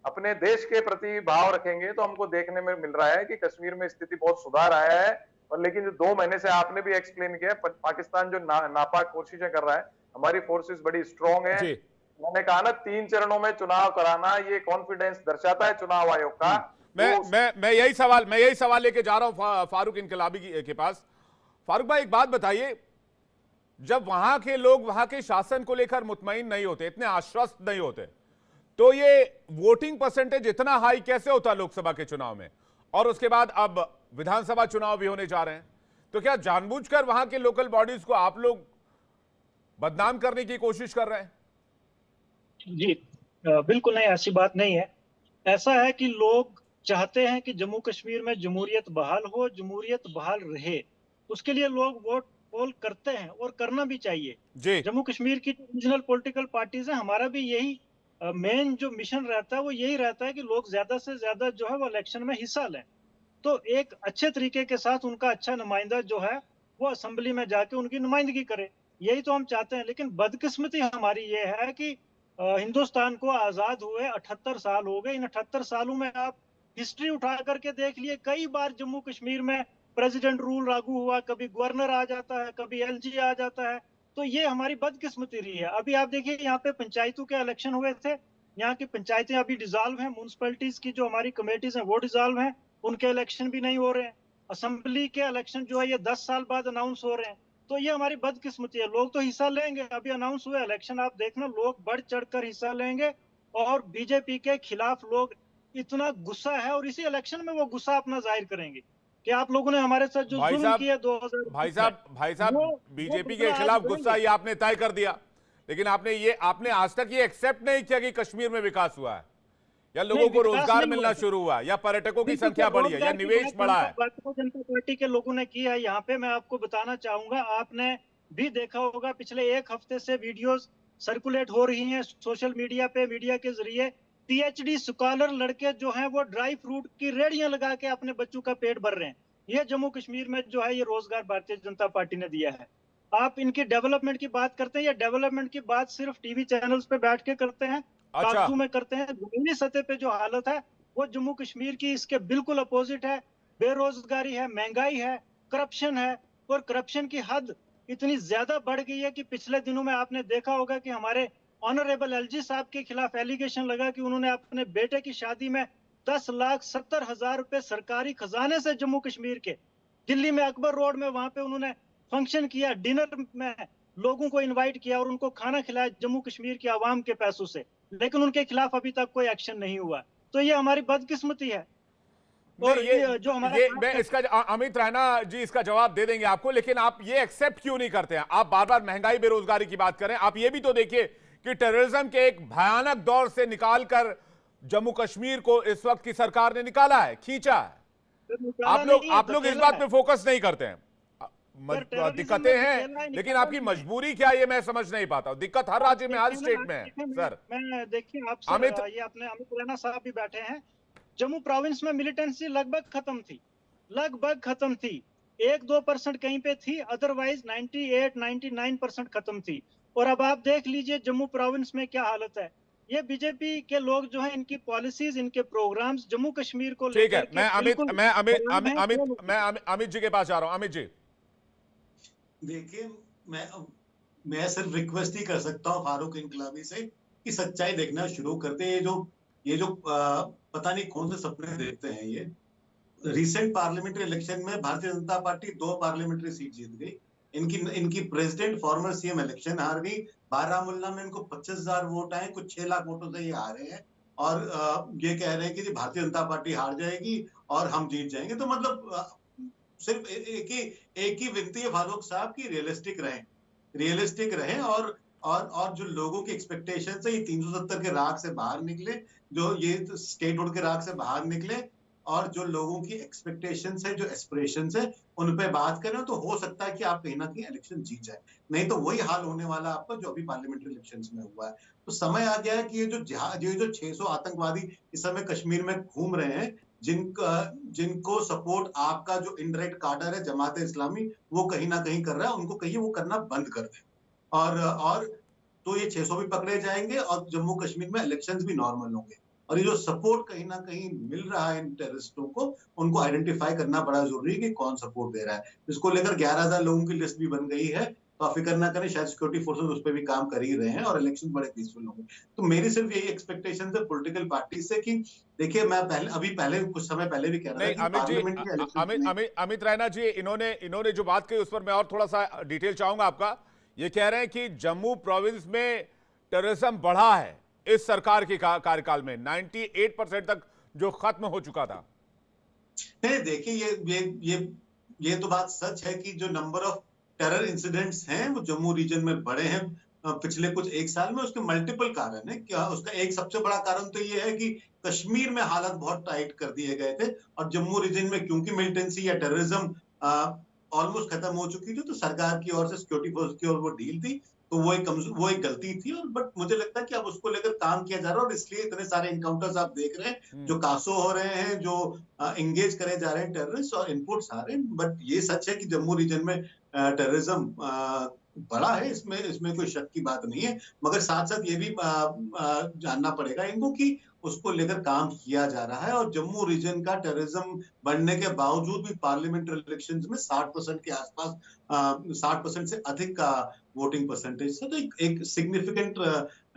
अपने देश के प्रति भाव रखेंगे तो हमको देखने में मिल रहा है कि कश्मीर में स्थिति बहुत सुधार आया है। और लेकिन जो 2 महीने से आपने भी एक्सप्लेन किया, पाकिस्तान जो नापाक कोशिशें कर रहा है, हमारी फोर्सेस बड़ी स्ट्रांग है। मैंने कहा ना 3 चरणों में चुनाव कराना, ये कॉन्फिडेंस दर्शाता है चुनाव आयोग का। मैं यही सवाल लेके जा रहा हूं फारूक इनकलाबी के पास। फारूक भाई, एक बात बताइए, जब वहां के लोग वहां के शासन को लेकर मुतमईन नहीं होते, इतने आश्वस्त नहीं होते, तो ये वोटिंग परसेंटेज इतना हाई कैसे होता लोकसभा के चुनाव में? और उसके बाद अब विधानसभा चुनाव भी होने जा रहे हैं, तो क्या जानबूझकर वहां के लोकल बॉडीज को आप लोग बदनाम करने की कोशिश कर रहे हैं? जी बिल्कुल नहीं, ऐसी बात नहीं है। ऐसा है कि लोग चाहते हैं कि जम्मू कश्मीर में जमहूरियत बहाल हो, जमहूरियत बहाल रहे, उसके लिए लोग वोट पोल करते हैं और करना भी चाहिए। जम्मू कश्मीर की रीजनल पॉलिटिकल पार्टीज है, हमारा भी यही मेन जो मिशन रहता है वो यही रहता है कि लोग ज्यादा से ज्यादा जो है वो इलेक्शन में हिस्सा लें, तो एक अच्छे तरीके के साथ उनका अच्छा नुमाइंदा जो है वो असेंबली में जाके उनकी नुमाइंदगी करे, यही तो हम चाहते हैं। लेकिन बदकिस्मती हमारी ये है कि हिंदुस्तान को आजाद हुए 78 साल हो गए। इन 78 सालों में आप हिस्ट्री उठा करके देख लिए, कई बार जम्मू कश्मीर में प्रेसिडेंट रूल लागू हुआ, कभी गवर्नर आ जाता है, कभी एलजी आ जाता है, तो ये हमारी बदकिस्मती रही है। अभी आप देखिए यहाँ पे पंचायतों के इलेक्शन हुए थे, यहाँ की पंचायतें अभी डिसॉल्व हैं, म्युनिसिपैलिटीज की जो हमारी कमेटीज हैं वो डिसॉल्व हैं, उनके इलेक्शन भी नहीं हो रहे हैं। असेंबली के इलेक्शन जो है ये 10 साल बाद अनाउंस हो रहे हैं, तो ये हमारी बदकिस्मती है। लोग तो हिस्सा लेंगे, अभी अनाउंस हुए इलेक्शन, आप देखना लोग बढ़ चढ़कर हिस्सा लेंगे और बीजेपी के खिलाफ लोग इतना गुस्सा है और इसी इलेक्शन में वो गुस्सा अपना जाहिर करेंगे कि आप लोगों ने हमारे साथ जो जुल्म किया 2000। भाई साहब बीजेपी के खिलाफ गुस्सा ये आपने तय कर दिया, लेकिन आपने आज तक ये एक्सेप्ट नहीं किया कि कश्मीर में विकास हुआ है, या लोगों को रोजगार मिलना शुरू हुआ, या पर्यटकों की संख्या बढ़ी है, या निवेश बढ़ा है। भारतीय जनता पार्टी के लोगों ने किया है। यहाँ पे मैं आपको बताना चाहूंगा, आपने भी देखा होगा पिछले 1 हफ्ते से वीडियोस सर्कुलेट हो रही हैं सोशल मीडिया पे, मीडिया के जरिए। पीएचडी स्कॉलर लड़के जो हैं वो ड्राई फ्रूट की रेड़ियां लगा के अपने बच्चों का पेट भर रहे हैं। ये जम्मू कश्मीर में जो है ये रोजगार भारतीय जनता पार्टी ने दिया है। आप इनकी डेवलपमेंट की बात करते हैं, या डेवलपमेंट की बात सिर्फ टीवी चैनल्स पे बैठ के करते हैं, कागजों में करते हैं? जमीनी सतह पे जो हालत है वो जम्मू कश्मीर की इसके बिल्कुल अपोजिट है। बेरोजगारी है, महंगाई है, करप्शन है, और करप्शन की हद इतनी ज्यादा बढ़ गई है कि पिछले दिनों में आपने देखा होगा कि हमारे ऑनरेबल एलजी साहब के खिलाफ एलिगेशन लगा कि उन्होंने अपने बेटे की शादी में 10,70,000 रुपए सरकारी खजाने से जम्मू कश्मीर के दिल्ली में अकबर रोड में वहां पे उन्होंने फंक्शन किया, डिनर में लोगों को इनवाइट किया और उनको खाना खिलाया जम्मू कश्मीर की आवाम के पैसों से, लेकिन उनके खिलाफ अभी तक कोई एक्शन नहीं हुआ। तो ये हमारी बदकिस्मती है। और ये जो हमारा इसका अमित रैना जी इसका जवाब दे देंगे आपको, लेकिन आप ये एक्सेप्ट क्यों नहीं करते हैं? आप बार बार महंगाई बेरोजगारी की बात करें, आप ये भी तो देखिए कि टेररिज्म के एक भयानक दौर से निकालकर जम्मू कश्मीर को इस वक्त की सरकार ने निकाला है, खींचा है। आप लोग इस बात पे फोकस नहीं करते हैं। दिक्कतें हैं, लेकिन आपकी मजबूरी क्या ये मैं समझ नहीं पाता हूं। दिक्कत हर राज्य में, हर स्टेट में है सर। मैं देखिए आप ये अपने अमित रैना साहब भी बैठे हैं, जम्मू प्रोविंस में मिलिटेंसी लगभग खत्म थी, 1-2% कहीं पे थी, अदरवाइज 98-99% खत्म थी। और अब आप देख लीजिए जम्मू प्रोविंस में क्या हालत है। ये बीजेपी के लोग जो है, इनकी पॉलिसीज, इनके प्रोग्राम्स जम्मू कश्मीर को ठीक है। मैं अमित जी के पास जा रहा हूं। अमित जी देखिए, मैं सिर्फ रिक्वेस्ट ही कर सकता हूँ फारूक इनकलाबी से कि सच्चाई देखना शुरू करते। ये जो पता नहीं कौन से सपने देखते हैं। ये रिसेंट पार्लियामेंट्री इलेक्शन में Bharatiya Janata party 2 parliamentary seat जीत गई। इनकी प्रेसिडेंट फॉर्मर सीएम इलेक्शन हार गई। बारामूला में इनको 25,000 वोट आए, कुछ 6 लाख वोटों से ये हारे हैं, और ये कह रहे हैं कि भारतीय जनता पार्टी हार जाएगी और हम जीत जाएंगे। तो मतलब सिर्फ एक ही विनती है फारूक साहब की रियलिस्टिक रहें और जो लोगों की एक्सपेक्टेशन है, ये 370 के राग से बाहर निकले, जो ये स्टेटहुड के राग से बाहर निकले, और जो लोगों की एक्सपेक्टेशंस है, जो एस्पिरेशंस है, उन पे बात करें तो हो सकता है कि आप कहीं ना कहीं इलेक्शन जीत जाए। नहीं तो वही हाल होने वाला आपका जो अभी पार्लियामेंट्री इलेक्शंस में हुआ है। तो समय आ गया है कि ये जो 600 आतंकवादी इस समय कश्मीर में घूम रहे हैं, जिनको सपोर्ट आपका जो इनडायरेक्ट कार्डर है जमात इस्लामी, वो कहीं ना कहीं कर रहा है, उनको कहिए वो करना बंद कर दे। और तो ये 600 भी पकड़े जाएंगे और जम्मू कश्मीर में इलेक्शंस भी नॉर्मल होंगे। और ये जो सपोर्ट कहीं ना कहीं मिल रहा है इन टेररिस्टों को, उनको आइडेंटिफाई करना बड़ा जरूरी है कि कौन सपोर्ट दे रहा है। इसको लेकर 11,000 लोगों की लिस्ट भी बन गई है, तो आप फिक्र ना करें, शायद सिक्योरिटी फोर्सेस उस पर भी काम कर ही रहे हैं और इलेक्शन बड़े पीसफुल होंगे। तो मेरी सिर्फ यही एक्सपेक्टेशन है पॉलिटिकल पार्टी से कि देखिए, मैं पहले कुछ समय पहले भी कह रहा था कि पार्लियामेंट के इलेक्शन अमित रैना जी, इन्होंने जो बात कही उस पर मैं और थोड़ा सा डिटेल चाहूंगा आपका। ये कह रहे हैं कि जम्मू प्रोविंस में टेररिज्म बढ़ा है इस सरकार के कार्यकाल में, 98% तक जो खत्म हो चुका था। नहीं, देखिए, ये तो बात सच है कि जो नंबर ऑफ टेरर इंसिडेंट्स हैं वो जम्मू रीजन में बढ़े हैं पिछले कुछ एक साल में। उसके मल्टीपल कारण है। क्या उसका एक सबसे बड़ा कारण तो ये है कि कश्मीर में हालात बहुत टाइट कर दिए गए थे और जम्मू रीजन में क्योंकि मिलिटेंसी या टेररिज्म ऑलमोस्ट खत्म हो चुकी थी, तो सरकार की ओर से, सिक्योरिटी फोर्स की ओर वो ढील थी, तो वो एक गलती थी। और बट मुझे लगता है कि अब उसको लेकर काम किया जा रहा है और इसलिए इतने सारे इनकाउंटर्स आप देख रहे हैं जो कासो हो रहे हैं, जो एंगेज करे जा रहे हैं टेररिस्ट, और इनपुट्स आ रहे हैं। बट ये सच है कि जम्मू रीजन में टेररिज्म बड़ा है, इसमें कोई शक की बात नहीं है। मगर साथ साथ ये भी जानना पड़ेगा इनको कि उसको लेकर काम किया जा रहा है। और जम्मू रीजन का टेररिज्म बढ़ने के बावजूद भी पार्लियामेंट्री इलेक्शंस में 60% के आसपास, 60% से अधिक का वोटिंग परसेंटेज है। तो एक सिग्निफिकेंट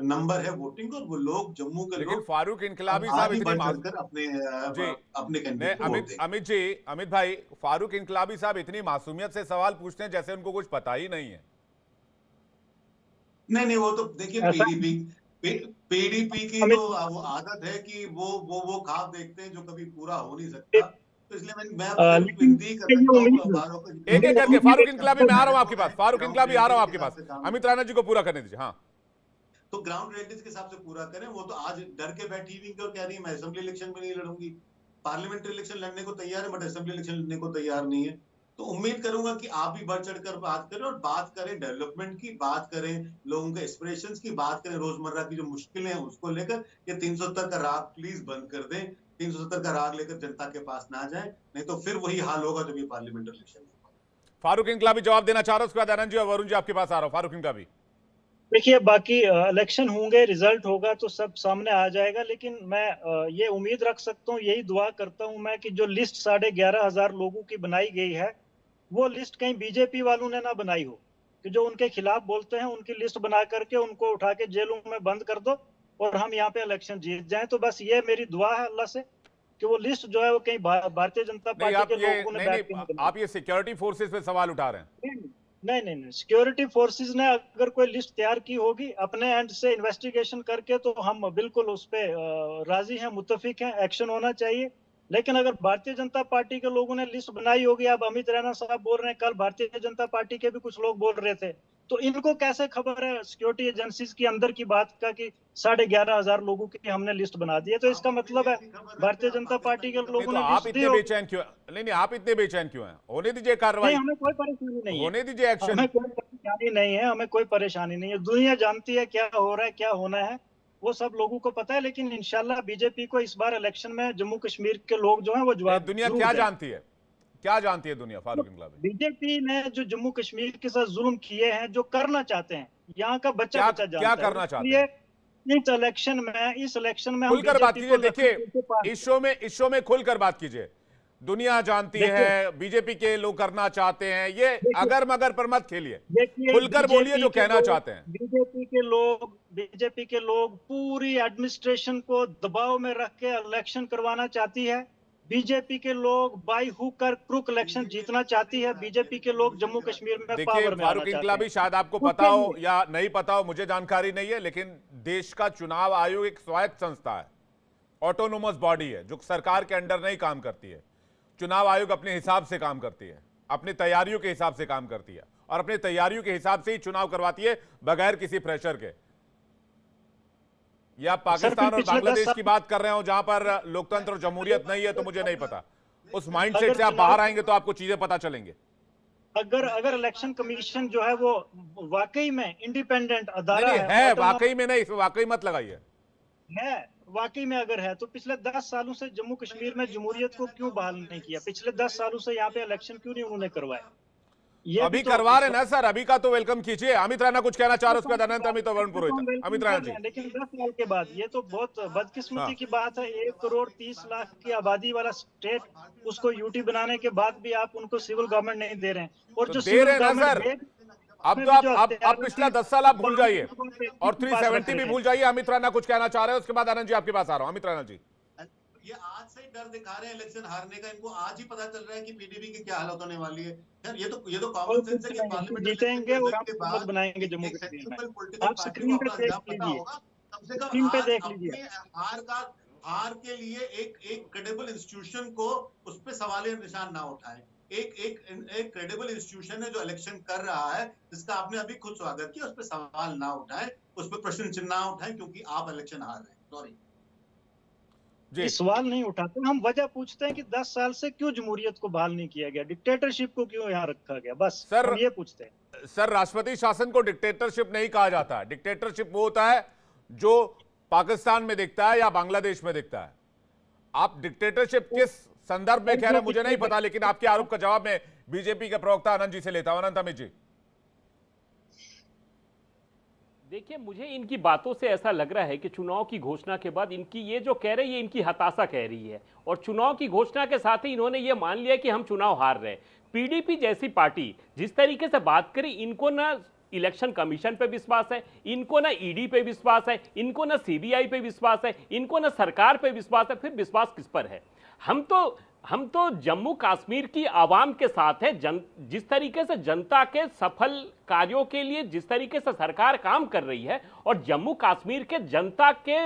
नंबर है वोटिंग, और वो लोग जम्मू के लेकिन लोग फारूक इनकलाबी साहब इतने अपने कैंडिडेट अमित भाई, फारूक इनकलाबी साहब इतनी मासूमियत से सवाल पूछते हैं जैसे उनको कुछ पता ही नहीं है। नहीं, वो तो देखिए, पीडीपी की तो वो आदत है कि वो ख्वाब देखते हैं जो कभी पूरा हो नहीं सकता। तो इसलिए मैं विनती करता हूं एक एक करके। फारूक इनकलाबी, मैं आ रहा हूं आपके पास। फारूक इनकलाबी, आ रहा हूं आपके पास। अमित रैना जी को पूरा करने दीजिए। हाँ, तो ग्राउंड रियलिटीज के हिसाब से पूरा करें। वो तो आज डर के बैठी हुई क्यों कह रही है मैं असेंबली इलेक्शन में नहीं लड़ूंगी। पार्लियामेंट्री इलेक्शन लड़ने को तैयार है बट असेंबली इलेक्शन लड़ने को तैयार नहीं है। तो उम्मीद करूंगा कि आप भी बढ़ चढ़कर बात करें, और बात करें डेवलपमेंट की, बात करें लोगों के एस्पिरेशंस की, बात करें रोजमर्रा की जो मुश्किलें हैं उसको लेकर। ये 370 का राग प्लीज बंद कर दें। 370 का राग लेकर जनता के पास ना जाए, नहीं तो फिर वही हाल होगा जब ये पार्लियामेंट्री इलेक्शन होगा। फारूक इनकलाबी जवाब देना चाह रहा हूं, उसके बाद आनंद जी और वरुण जी आपके पास आ रहा हूं। फारूक इनकलाबी, देखिए, बाकी इलेक्शन होंगे, रिजल्ट होगा तो सब सामने आ जाएगा। लेकिन मैं ये उम्मीद रख सकता हूँ, यही दुआ करता हूँ मैं कि जो लिस्ट 11,500 लोगों की बनाई गई है, वो लिस्ट कहीं बीजेपी वालों ने ना बनाई हो, कि जो उनके खिलाफ बोलते हैं उनकी लिस्ट बना करके उनको उठा के जेलों में बंद कर दो और हम यहाँ पे इलेक्शन जीत जाएं। तो बस ये मेरी दुआ है अल्लाह से कि वो लिस्ट जो है वो कहीं भारतीय जनता पार्टी के लोगों ने बैठ के आप ये सिक्योरिटी फोर्सेस पे सवाल उठा रहे हैं। नहीं, सिक्योरिटी फोर्सेस ने अगर कोई लिस्ट तैयार की होगी अपने एंड से इन्वेस्टिगेशन करके, तो हम बिल्कुल उस पे राजी हैं, मुत्तफिक हैं, एक्शन होना चाहिए। लेकिन अगर भारतीय जनता पार्टी के लोगों ने लिस्ट बनाई होगी, अब अमित रैना साहब बोल रहे हैं, कल भारतीय जनता पार्टी के भी कुछ लोग बोल रहे थे, तो इनको कैसे खबर है सिक्योरिटी एजेंसीज की अंदर की बात का कि 11,500 लोगों की हमने लिस्ट बना दी है? तो इसका मतलब है भारतीय जनता पार्टी के लोगों ने आप इतने बेचैन क्यों? नहीं, आप इतने बेचैन क्यों हैं? होने दीजिए कार्रवाई। हमें कोई परेशानी नहीं है, होने दीजिए एक्शन। हमें कोई परेशानी नहीं है, हमें कोई परेशानी नहीं है। दुनिया जानती है क्या हो रहा है, क्या होना है, वो सब लोगों को पता है। लेकिन इंशाल्लाह बीजेपी को इस बार इलेक्शन में जम्मू कश्मीर के लोग जो हैं वो जवाब दुनिया क्या जानती है, क्या जानती है दुनिया? फारूक इनकलाबी, बीजेपी ने जो जम्मू कश्मीर के साथ जुल्म किए हैं, जो करना चाहते हैं, यहाँ का बच्चा जानता है क्या करना चाहते हैं। इस इलेक्शन में खुलकर बात कीजिए। देखिए, इस शो में खुलकर बात कीजिए। दुनिया जानती है, बीजेपी के लोग करना चाहते हैं, ये अगर मगर पर मत खेलिए, खुलकर बोलिए जो कहना चाहते हैं। बीजेपी के लोग पूरी एडमिनिस्ट्रेशन को दबाव में रख के इलेक्शन करवाना चाहती है। बीजेपी के लोग बाई हुक कर क्रूक इलेक्शन जीतना चाहती है। बीजेपी के लोग जम्मू कश्मीर में पावर में फारूक इनकलाबी, शायद आपको पता हो या नहीं पता हो, मुझे जानकारी नहीं है, लेकिन देश का चुनाव आयोग एक स्वायत्त संस्था है, ऑटोनोमस बॉडी है जो सरकार के अंडर नहीं काम करती है। चुनाव आयोग अपने हिसाब से काम करती है, अपनी तैयारियों के हिसाब से काम करती है, और अपनी तैयारियों के हिसाब से ही चुनाव करवाती है, बगैर किसी प्रेशर के। या पाकिस्तान और पिछले 10 बांग्लादेश साल की बात कर रहे हो जहां पर लोकतंत्र और जमहूरियत नहीं है, तो मुझे नहीं पता। उस माइंडसेट अगर से आप चुनाव- बाहर आएंगे तो आपको चीजें पता चलेंगे। अगर इलेक्शन कमीशन जो है वो वाकई में इंडिपेंडेंट अदारा नहीं, है autonomous वाकई में नहीं, इसमें वाकई मत लगाइए। है, वाकई में अगर है तो पिछले 10 सालों से जम्मू कश्मीर में जमहूरियत को क्यों बहाल नहीं किया? पिछले 10 सालों से यहाँ पे इलेक्शन क्यों नहीं उन्होंने करवाए? ये अभी भी तो करवा रहे ना सर, अभी का तो वेलकम कीजिए। अमित राणा कुछ कहना चाह रहे, उसके बाद अनंत अमित और वरुण पुरोहित। अमित राणा जी। लेकिन 10 साल के बाद ये तो बहुत बदकिस्मती की बात है। 1,30,00,000 की आबादी वाला स्टेट, उसको यूटी बनाने के बाद भी आप उनको सिविल गवर्नमेंट नहीं दे रहे हैं। और तो जो दे सिविल रहे हैं ना गवर्नमेंट सर। अब तो आप पिछला 10 साल आप भूल जाइए और 370 भी भूल जाइए। अमित राणा कुछ कहना चाह रहे हैं, उसके बाद आनंद जी आपके पास आ रहा हूं। अमित राणा जी, ये आज से ही डर दिखा रहे हैं इलेक्शन हारने का। इनको आज ही पता चल रहा है कि पीडीपी की क्या हालत होने वाली है। यार ये तो कॉमन सेंस है कि पार्लियामेंट जीतेंगे और आप हुकूमत बनाएंगे जम्मू कश्मीर में। आप स्क्रीन पे देख लीजिए, कम से कम स्क्रीन पे आज देख अपने लीजिए। हार के लिए एक क्रेडिबल इंस्टीट्यूशन को उस पे सवालिया निशान ना उठाए। एक क्रेडिबल इंस्टीट्यूशन है जो इलेक्शन कर रहा है, जिसका आपने अभी खुद स्वागत किया, उस पर सवाल ना उठाए, उस पर प्रश्न चिन्ह ना उठाए, क्योंकि आप इलेक्शन हार रहे हैं। सॉरी ये सवाल नहीं उठाते, हम वजह पूछते हैं कि 10 साल से क्यों जमहूरियत को बहाल नहीं किया गया, डिक्टेटरशिप को क्यों यहाँ रखा गया, बस सर, हम ये पूछते हैं। सर राष्ट्रपति शासन को डिक्टेटरशिप नहीं कहा जाता। डिक्टेटरशिप वो होता है जो पाकिस्तान में दिखता है या बांग्लादेश में दिखता है। आप डिक्टेटरशिप किस संदर्भ में कह रहे हैं मुझे नहीं पता, लेकिन आपके आरोप का जवाब मैं बीजेपी के प्रवक्ता अनंत जी से लेता हूं। अनंत अमित जी, देखिए, मुझे इनकी बातों से ऐसा लग रहा है कि चुनाव की घोषणा के बाद इनकी ये जो कह रहे हैं ये इनकी हताशा कह रही है, और चुनाव की घोषणा के साथ ही इन्होंने ये मान लिया कि हम चुनाव हार रहे हैं। पीडीपी जैसी पार्टी जिस तरीके से बात करी, इनको ना इलेक्शन कमीशन पे विश्वास है, इनको ना ईडी पे विश्वास है, इनको ना सीबीआई पे विश्वास है, इनको ना सरकार पे विश्वास है, फिर विश्वास किस पर है? हम तो जम्मू कश्मीर की आवाम के साथ है। जिस तरीके से जनता के सफल कार्यों के लिए जिस तरीके से सरकार काम कर रही है, और जम्मू कश्मीर के जनता के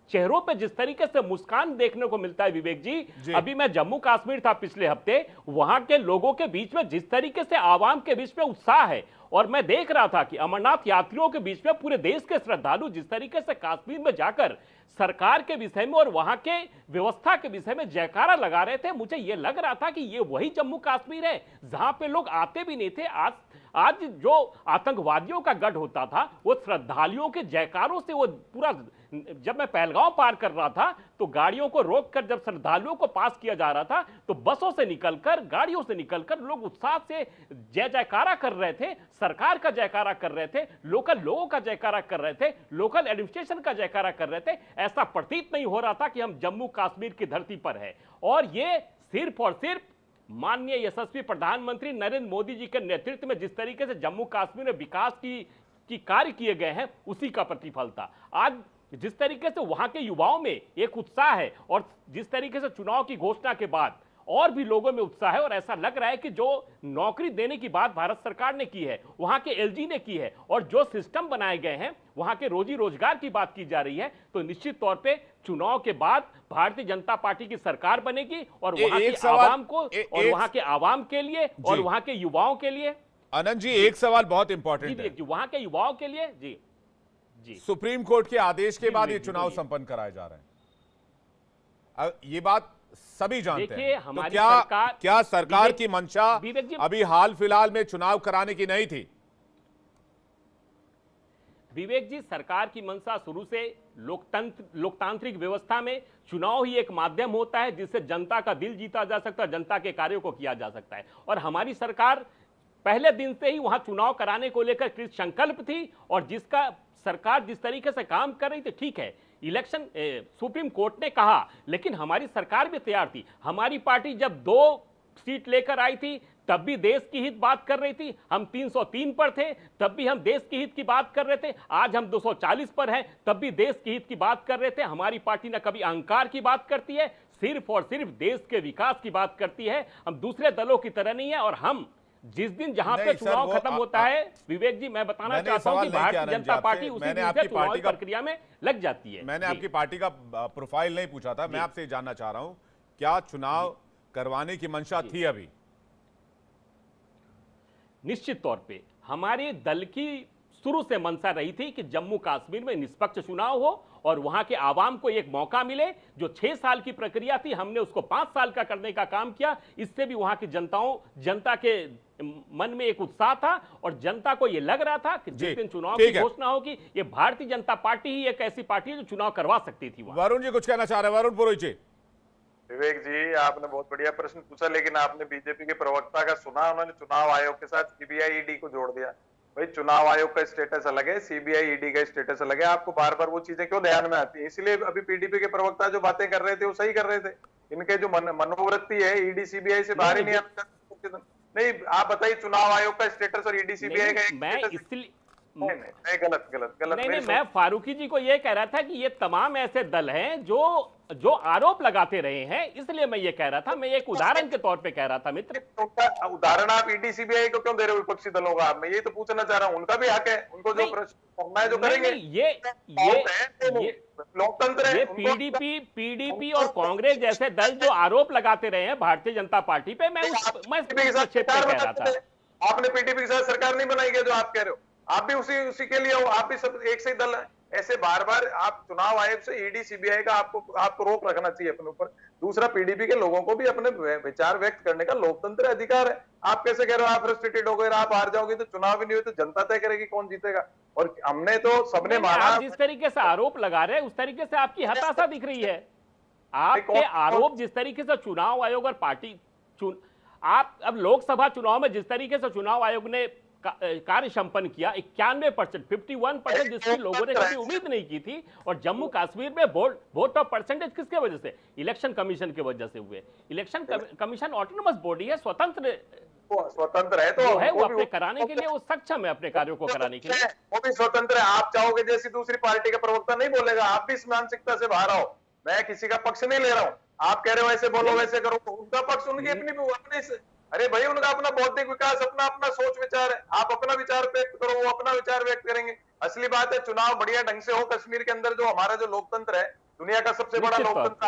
चेहरों पे जिस तरीके से मुस्कान देखने को मिलता है, विवेक जी। अभी मैं जम्मू कश्मीर था पिछले हफ्ते, वहां के लोगों के बीच में जिस तरीके से आवाम के बीच में उत्साह है, और मैं देख रहा था कि अमरनाथ यात्रियों के बीच में पूरे देश के श्रद्धालु जिस तरीके से कश्मीर में जाकर सरकार के विषय में और वहां के व्यवस्था के विषय में जयकारा लगा रहे थे, मुझे यह लग रहा था कि ये वही जम्मू कश्मीर है जहां पे लोग आते भी नहीं थे। आज जो आतंकवादियों का गढ़ होता था, वो श्रद्धालुओं के जयकारों से वो पूरा। जब मैं पहलगांव पार कर रहा था तो गाड़ियों को रोककर जब श्रद्धालुओं को पास किया जा रहा था, तो बसों से निकलकर, गाड़ियों से निकलकर लोग उत्साह से जय जयकारा कर रहे थे, सरकार का जयकारा कर रहे थे, लोकल लोगों का जयकारा कर रहे थे, लोकल एडमिनिस्ट्रेशन का जयकारा कर रहे थे। ऐसा प्रतीत नहीं हो रहा था कि हम जम्मू कश्मीर की धरती पर है। और ये सिर्फ और सिर्फ माननीय यशस्वी प्रधानमंत्री नरेंद्र मोदी जी के नेतृत्व में जिस तरीके से जम्मू कश्मीर में विकास की कार्य किए गए हैं, उसी का प्रतिफल था। आज जिस तरीके से वहां के युवाओं में एक उत्साह है, और जिस तरीके से चुनाव की घोषणा के बाद और भी लोगों में उत्साह है, और ऐसा लग रहा है कि जो नौकरी देने की बात भारत सरकार ने की है, वहां के एलजी ने की है, और जो सिस्टम बनाए गए हैं, वहां के रोजी रोजगार की बात की जा रही है, तो निश्चित तौर पे चुनाव के बाद भारतीय जनता पार्टी की सरकार बनेगी, और वहां की आवाम को, और वहां के आवाम के लिए, और वहां के युवाओं के लिए। आनंद जी, एक सवाल बहुत इंपॉर्टेंट है वहां के युवाओं के लिए। जी, सुप्रीम कोर्ट के आदेश के बाद ये चुनाव संपन्न कराए जा रहे हैं, ये बात सभी जानते हैं। तो क्या सरकार की मंशा अभी हाल फिलहाल में चुनाव कराने की नहीं थी? विवेक जी, सरकार की मंशा शुरू से लोकतांत्रिक व्यवस्था में चुनाव ही एक माध्यम होता है जिससे जनता का दिल जीता जा सकता है, जनता के कार्यों को किया जा सकता है। और हमारी सरकार पहले दिन से ही वहां चुनाव कराने को लेकर कृत संकल्प थी, और जिसका सरकार जिस तरीके से काम कर रही थी, ठीक है, इलेक्शन सुप्रीम कोर्ट ने कहा, लेकिन हमारी सरकार भी तैयार थी। हमारी पार्टी जब 2 सीट लेकर आई थी तब भी देश की हित बात कर रही थी। हम 303 पर थे तब भी हम देश की हित की बात कर रहे थे। आज हम 240 पर हैं तब भी देश की हित की बात कर रहे थे। हमारी पार्टी न कभी अहंकार की बात करती है, सिर्फ और सिर्फ देश के विकास की बात करती है। हम दूसरे दलों की तरह नहीं है। और हम जिस दिन जहां पे चुनाव खत्म होता है, विवेक जी, मैं बताना चाहता हूं कि भारतीय जनता पार्टी उसी दिन से चुनाव प्रक्रिया में लग जाती है। मैंने आपकी पार्टी का प्रोफाइल नहीं पूछा था, मैं आपसे जानना चाह रहा हूं, क्या चुनाव करवाने की मंशा थी अभी? निश्चित तौर पे हमारे दल की शुरू से मंशा रही थी कि जम्मू कश्मीर में निष्पक्ष चुनाव हो और वहां के आवाम को एक मौका मिले। जो 6 साल की प्रक्रिया थी हमने उसको 5 साल का करने का काम किया। इससे भी वहां की जनता के मन में एक उत्साह था और जनता को यह लग रहा था कि जिस दिन चुनाव की घोषणा होगी, ये भारतीय जनता पार्टी ही एक ऐसी पार्टी है जो चुनाव करवा सकती थी। वरुण जी कुछ कहना चाह रहे हैं? वरुण पुरोहित जी। विवेक जी, आपने बहुत बढ़िया प्रश्न पूछा, लेकिन आपने बीजेपी के प्रवक्ता का सुना, उन्होंने चुनाव आयोग के साथ सीबीआई ईडी को जोड़ दिया। भाई चुनाव आयोग का स्टेटस अलग है, सीबीआई ईडी का स्टेटस अलग है। आपको बार बार वो चीजें क्यों ध्यान में आती है? इसलिए अभी पीडीपी के प्रवक्ता जो बातें कर रहे थे वो सही कर रहे थे। इनके जो मनोवृत्ति है ईडी सीबीआई से बाहर ही नहीं आता। नहीं, आप बताइए चुनाव आयोग का स्टेटस और ईडी सीबीआई का गलत। नहीं, मैं फारूकी जी को यह कह रहा था कि ये तमाम ऐसे दल हैं जो आरोप लगाते रहे हैं, इसलिए मैं ये कह रहा था। मैं एक उदाहरण के तौर पे कह रहा था मित्र। उनका उदाहरण आप ईडी सीबीआई को क्यों दे रहे हो विपक्षी दलों का? मैं ये तो पूछना चाह रहा हूँ, उनका भी हक है, उनको जो प्रश्न करना है जो करेंगे। ये लोकतंत्र है। पीडीपी और कांग्रेस जैसे दल जो आरोप लगाते रहे हैं भारतीय जनता पार्टी पे, मैं कह रहा था। आपने पीडीपी के साथ सरकार नहीं बनाई है जो आप कह रहे हो। आप भी उसी के लिए हो, आप भी सब एक से ही दल है। ऐसे बार बार आप चुनाव आयोग से ईडी सीबीआई का आपको रोक रखना चाहिए अपने ऊपर। दूसरा, पीडीपी के लोगों को भी अपने विचार व्यक्त करने का लोकतंत्र अधिकार है। आप कैसे कह रहे हो आप फ्रस्ट्रेटेड हो गए, आप हार जाओगे तो चुनाव भी नहीं हुए तो जनता तय करेगी कौन जीतेगा। और हमने तो सबने माना, जिस तरीके से आरोप लगा रहे हैं उस तरीके से आपकी हताशा दिख रही है। आपके आरोप जिस तरीके से चुनाव आयोग और पार्टी आप अब लोकसभा चुनाव में जिस तरीके से चुनाव आयोग ने कार्य संपन्न किया, 91%, 51%, जिसकी लोगों ने कभी उम्मीद नहीं की थी। और जम्मू कश्मीर में वोट ऑफ परसेंटेज किसके वजह से? इलेक्शन कमीशन की वजह से हुए। इलेक्शन कमीशन ऑटोनोमस बॉडी है, स्वतंत्र है तो है, वो अपने कराने के लिए वो सक्षम है, अपने कार्यों को कराने के लिए वो भी स्वतंत्र है। आप चाहोगे जैसी दूसरी पार्टी का प्रवक्ता नहीं बोलेगा, आप भी इस मानसिकता से बाहर आओ। मैं किसी का पक्ष नहीं ले रहा हूँ। आप कह रहे हो ऐसे बोलो वैसे करो, उनका पक्ष उनकी अपने अरे भाई उनका अपना बौद्धिक विकास, अपना सोच विचार है। आप अपना विचार व्यक्त करो, वो अपना विचार व्यक्त करेंगे। असली बात है चुनाव बढ़िया ढंग से हो कश्मीर के अंदर। जो हमारा जो लोकतंत्र है, दुनिया का सबसे बड़ा लोकतंत्र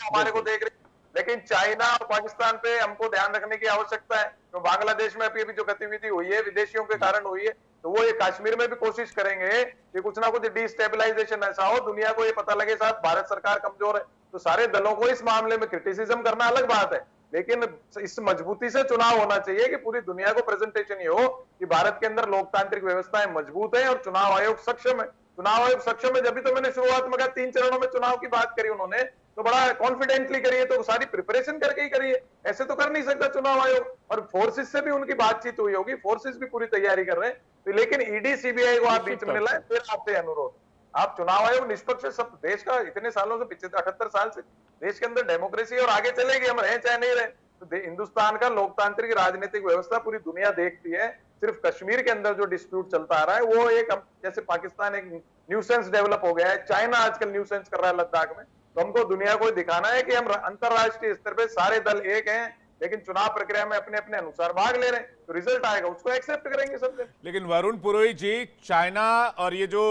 हमारे को देख रही। लेकिन चाइना और पाकिस्तान पे हमको ध्यान रखने की आवश्यकता है। तो बांग्लादेश में अभी जो गतिविधि हुई है विदेशियों के कारण हुई है, तो वो ये कश्मीर में भी कोशिश करेंगे कि कुछ ना कुछ डिस्टेबलाइजेशन ऐसा हो, दुनिया को ये पता लगे साहब भारत सरकार कमजोर है। तो सारे दलों को इस मामले में क्रिटिसिज्म करना अलग बात है, लेकिन इस मजबूती से चुनाव होना चाहिए कि पूरी दुनिया को प्रेजेंटेशन ये हो कि भारत के अंदर लोकतांत्रिक व्यवस्थाएं मजबूत है और चुनाव आयोग सक्षम है। चुनाव आयोग सक्षम है, जब भी तो मैंने शुरुआत में कहा 3 चरणों में चुनाव की बात करी उन्होंने, तो बड़ा कॉन्फिडेंटली करिए, तो सारी प्रिपरेशन करके ही करिए। ऐसे तो कर नहीं सकता चुनाव आयोग। और फोर्सेस से भी उनकी बातचीत हुई होगी, फोर्सेस भी पूरी तैयारी कर रहे हैं। तो लेकिन ईडी सीबीआई को आप बीच में लाए, फिर आपसे अनुरोध, आप चुनाव आयोग निष्पक्ष, सब देश का इतने सालों से 78 साल से देश के अंदर डेमोक्रेसी और आगे चलेगी, हम रहे चाहे नहीं रहे। तो हिंदुस्तान का लोकतांत्रिक राजनीतिक व्यवस्था पूरी दुनिया देखती है। सिर्फ कश्मीर के अंदर जो डिस्प्यूट चलता आ रहा है वो एक, जैसे पाकिस्तान एक न्यूसेंस डेवलप हो गया है, चाइना आजकल न्यूसेंस कर रहा है लद्दाख में, तो हमको दुनिया को दिखाना है कि हम अंतरराष्ट्रीय स्तर पे सारे दल एक हैं, लेकिन चुनाव प्रक्रिया में अपने अपने अनुसार भाग ले रहे हैं। तो रिजल्ट आएगा उसको एक्सेप्ट करेंगे सब। लेकिन वरुण पुरोहित जी, चाइना और ये जो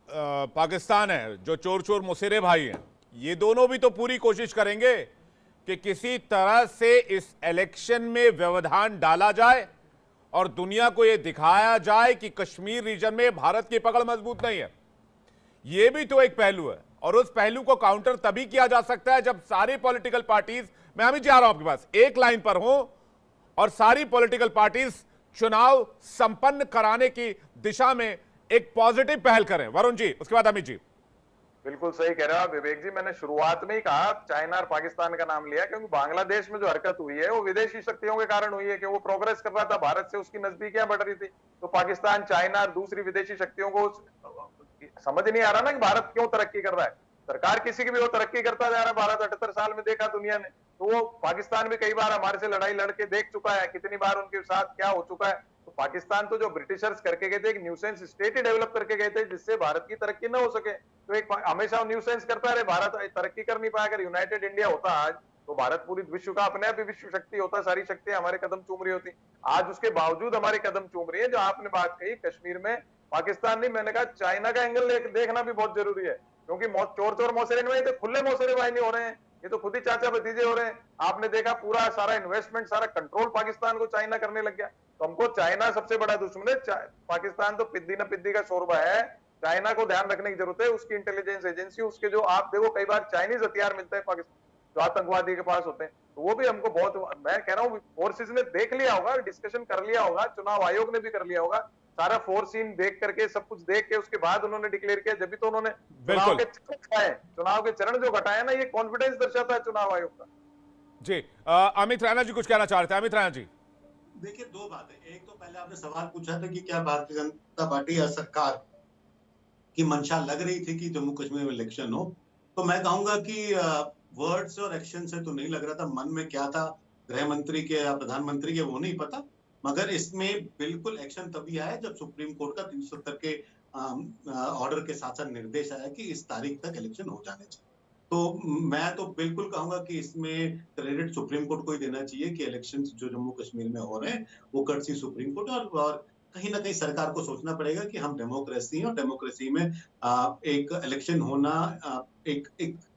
पाकिस्तान है, जो चोर चोर मुसेरे भाई हैं, ये दोनों भी तो पूरी कोशिश करेंगे कि किसी तरह से इस इलेक्शन में व्यवधान डाला जाए और दुनिया को यह दिखाया जाए कि कश्मीर रीजन में भारत की पकड़ मजबूत नहीं है। यह भी तो एक पहलू है, और उस पहलू को काउंटर तभी किया जा सकता है जब सारी पॉलिटिकल पार्टीज, मैं अभी जा रहा हूं आपके पास, एक लाइन पर हो और सारी पॉलिटिकल पार्टीज चुनाव संपन्न कराने की दिशा में एक पॉजिटिव पहल करें। वरुण जी, उसके बाद अमित जी। बिल्कुल सही कह रहे हो आप विवेक जी। मैंने शुरुआत में ही कहा चाइना और पाकिस्तान का नाम लिया, क्योंकि बांग्लादेश में जो हरकत हुई है वो विदेशी शक्तियों के कारण हुई है कि वो प्रोग्रेस कर रहा था भारत से, उसकी नजदीकियां बढ़ रही थी। तो पाकिस्तान, चाइना और दूसरी विदेशी शक्तियों को समझ नहीं आ रहा ना कि भारत क्यों तरक्की कर रहा है। सरकार किसी की भी वो तरक्की करता जा रहा है। भारत 78 साल में देखा दुनिया ने, तो वो पाकिस्तान भी कई बार हमारे से लड़ाई लड़के देख चुका है, कितनी बार उनके साथ क्या हो चुका है। तो पाकिस्तान तो जो ब्रिटिशर्स करके गए थे, एक न्यूसेंस स्टेट ही डेवलप करके गए थे जिससे भारत की तरक्की न हो सके। तो एक हमेशा न्यूसेंस करता रहे, भारत तरक्की कर नहीं पाया। अगर यूनाइटेड इंडिया होता आज, तो भारत पूरी विश्व का अपने आप ही विश्व शक्ति होता, सारी शक्तियां हमारे कदम चूम रही होती। आज उसके बावजूद हमारे कदम चूम रही है। जो आपने बात कही कश्मीर में पाकिस्तान नहीं, मैंने कहा चाइना का एंगल देखना भी बहुत जरूरी है, क्योंकि चोर चोर मौसेरे नहीं, तो खुले मौसेरे भाई नहीं हो रहे हैं, ये तो खुद ही चाचा भतीजे हो रहे हैं। आपने देखा पूरा सारा इन्वेस्टमेंट, सारा कंट्रोल पाकिस्तान को चाइना करने लग गया। तो तो हमको चाइना सबसे बड़ा दुश्मन है। पाकिस्तान तो पिद्दी न पिद्दी का शोरबा है। चाइना को ध्यान रखने की जरूरत है, उसकी इंटेलिजेंस एजेंसी, उसके जो आप देखो कई बार चाइनीज हथियार मिलते हैं पाकिस्तान जो आतंकवादी के पास होते हैं, तो वो भी हमको बहुत, मैं कह रहा हूँ फोर्सेज ने देख लिया होगा, डिस्कशन कर लिया होगा, चुनाव आयोग ने भी कर लिया होगा, सारा फोर्स सीन देख करके सब कुछ देख के उसके बाद उन्होंने डिक्लेयर किया, जब भी तो उन्होंने चुनाव के चरण जो घटाए ना, ये कॉन्फिडेंस दर्शाता है चुनाव आयोग का। जी अमित रैना जी कुछ कहना चाह रहे थे। अमित रैना जी, देखिए दो बातें, एक तो पहले आपने सवाल पूछा था कि क्या भारतीय जनता पार्टी या सरकार की मंशा लग रही थी कि जम्मू कश्मीर में इलेक्शन हो, तो मैं कहूंगा कि वर्ड्स और एक्शन से तो नहीं लग रहा था। मन में क्या था गृह मंत्री के या प्रधानमंत्री के वो नहीं पता, मगर इसमें बिल्कुल एक्शन तभी आया जब सुप्रीम कोर्ट का 370 के ऑर्डर के साथ साथ निर्देश आया कि इस तारीख तक इलेक्शन हो जाने चाहिए। तो मैं तो बिल्कुल कहूंगा कि इसमें क्रेडिट सुप्रीम कोर्ट को ही देना चाहिए कि इलेक्शन जो जम्मू कश्मीर में हो रहे हैं वो कर्सी सुप्रीम कोर्ट, और कहीं ना कहीं सरकार को सोचना पड़ेगा कि हम डेमोक्रेसी हैं और डेमोक्रेसी में एक इलेक्शन होना एक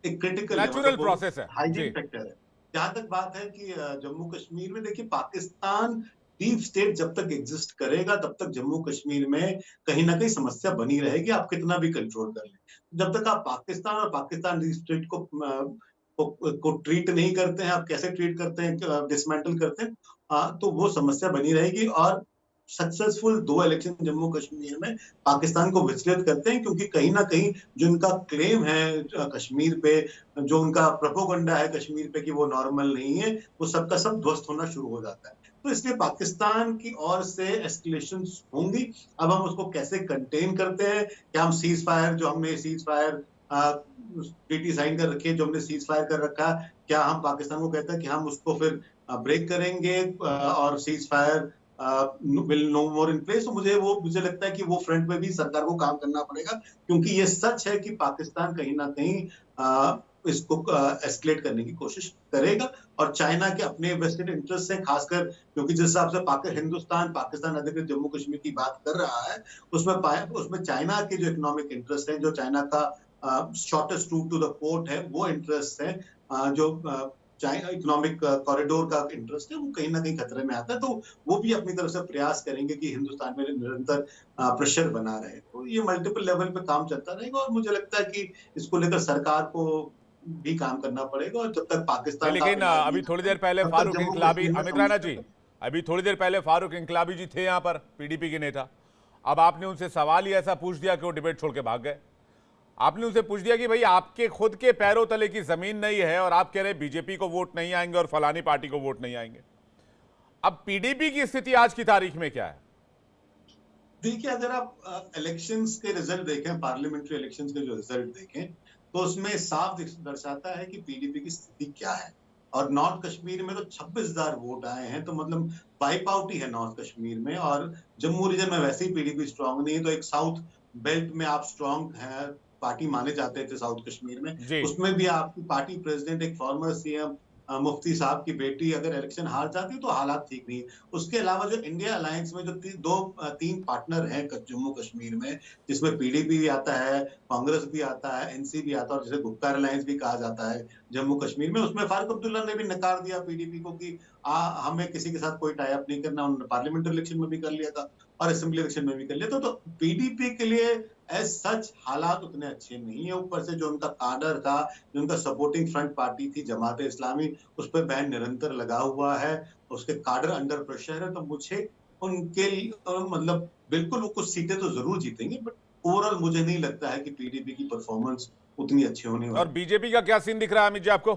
क्रिटिकल नेचुरल प्रोसेस है, हाइजीन फैक्टर है। जहां तक बात है कि जम्मू कश्मीर में देखिए, पाकिस्तान डीप स्टेट जब तक एग्जिस्ट करेगा तब तक जम्मू कश्मीर में कहीं ना कहीं समस्या बनी रहेगी, आप कितना भी कंट्रोल कर लें। जब तक आप पाकिस्तान और पाकिस्तान डीप स्टेट को ट्रीट नहीं करते हैं, आप कैसे ट्रीट करते हैं, डिसमेंटल करते हैं, तो वो समस्या बनी रहेगी। और सक्सेसफुल 2 इलेक्शन जम्मू कश्मीर में पाकिस्तान को विचलित करते हैं, क्योंकि कहीं ना कहीं जो उनका क्लेम है कश्मीर पे, जो उनका प्रोपोगंडा है कश्मीर पे कि वो नॉर्मल नहीं है, वो सबका सब ध्वस्त होना शुरू हो जाता है। तो इसलिए पाकिस्तान की ओर से एस्केलेशंस होंगी। अब हम उसको कैसे कंटेन करते हैं, क्या हम सीज फायर, जो हमने सीज फायर ट्रीटी साइन कर रखी है, जो हमने सीज फायर कर रखा है, क्या हम पाकिस्तान को कहते हैं कि हम उसको फिर ब्रेक करेंगे और ceasefire will no more in place. तो मुझे लगता है कि वो फ्रंट पे भी सरकार को काम करना पड़ेगा, क्योंकि ये सच है कि पाकिस्तान कहीं ना कहीं इसको एस्केलेट करने की कोशिश करेगा, और चाइना के अपने वेस्टेड इंटरेस्ट हैं, खासकर क्योंकि जिस हिसाब से हिंदुस्तान पाकिस्तान अधिकृत जम्मू कश्मीर की बात कर रहा है, उसमें चाइना के जो इकोनॉमिक इंटरेस्ट हैं, जो चाइना का shortest route to the port है, वो इंटरेस्ट है, जो चाइना इकोनॉमिक कॉरिडोर का इंटरेस्ट है, वो कहीं ना कहीं खतरे में आता है। तो वो भी अपनी तरफ से प्रयास करेंगे कि हिंदुस्तान में निरंतर प्रेशर बना रहे। तो ये मल्टीपल लेवल पे काम चलता रहेगा, और मुझे लगता है कि इसको लेकर सरकार को भी काम करना पड़ेगा। और जब तक पाकिस्तान, लेकिन अभी थोड़ी देर पहले फारूक इंकलाबी, अमित रैना जी, अभी थोड़ी देर पहले फारूक इंकलाबी जी थे यहाँ पर, पीडीपी के नेता। अब आपने उनसे सवाल ही ऐसा पूछ दिया कि वो डिबेट छोड़ के भाग गए। आपने उनसे पूछ दिया कि भाई आपके खुद के पैरों तले की जमीन नहीं है, और आप कह रहे बीजेपी को वोट नहीं आएंगे और फलानी पार्टी को वोट नहीं आएंगे। अब पीडीपी की स्थिति आज की तारीख में क्या है? देखिए, अगर आप इलेक्शंस के रिजल्ट देखें, पार्लियामेंट्री इलेक्शंस के जो रिजल्ट देखें, तो उसमें साफ दर्शाता है कि पीडीपी की स्थिति क्या है। और नॉर्थ कश्मीर में तो 26,000 वोट आए हैं, तो मतलब वाइप आउट ही है नॉर्थ कश्मीर में। और जम्मू रीजन में वैसे ही पीडीपी स्ट्रांग नहीं है, तो एक साउथ बेल्ट में आप स्ट्रांग है पार्टी माने जाते थे साउथ कश्मीर में, उसमें भी आपकी पार्टी प्रेसिडेंट एक फॉर्मर सीएम मुफ्ती साहब की बेटी अगर इलेक्शन हार जाती है तो हालात ठीक नहीं है। उसके अलावा जो इंडिया अलायंस में जो 3 पार्टनर हैं जम्मू कश्मीर में, जिसमें पीडीपी भी आता है, कांग्रेस भी आता है, एनसी भी आता है, और जिसे गुप्कार अलायंस भी कहा जाता है जम्मू कश्मीर में, उसमें फारूक अब्दुल्ला ने भी नकार दिया पीडीपी को कि हमें किसी के साथ कोई टाई अप नहीं करना। उन्होंने पार्लियामेंट्री इलेक्शन में भी कर लिया था और असेंबली इलेक्शन में भी कर लिया था। तो पीडीपी के लिए एज सच हालात उतने अच्छे नहीं है। ऊपर से जो उनका काडर था, जो उनका सपोर्टिंग फ्रंट पार्टी थी जमात इस्लामी, उस पर बैन निरंतर लगा हुआ है, उसके काडर अंडर प्रेशर है। तो मुझे उनके मतलब बिल्कुल वो कुछ सीटें तो जरूर जीतेंगे, बट ओवरऑल मुझे नहीं लगता है कि पीडीपी की परफॉर्मेंस उतनी अच्छी होने वाली। और बीजेपी का क्या सीन दिख रहा है अमित जी आपको?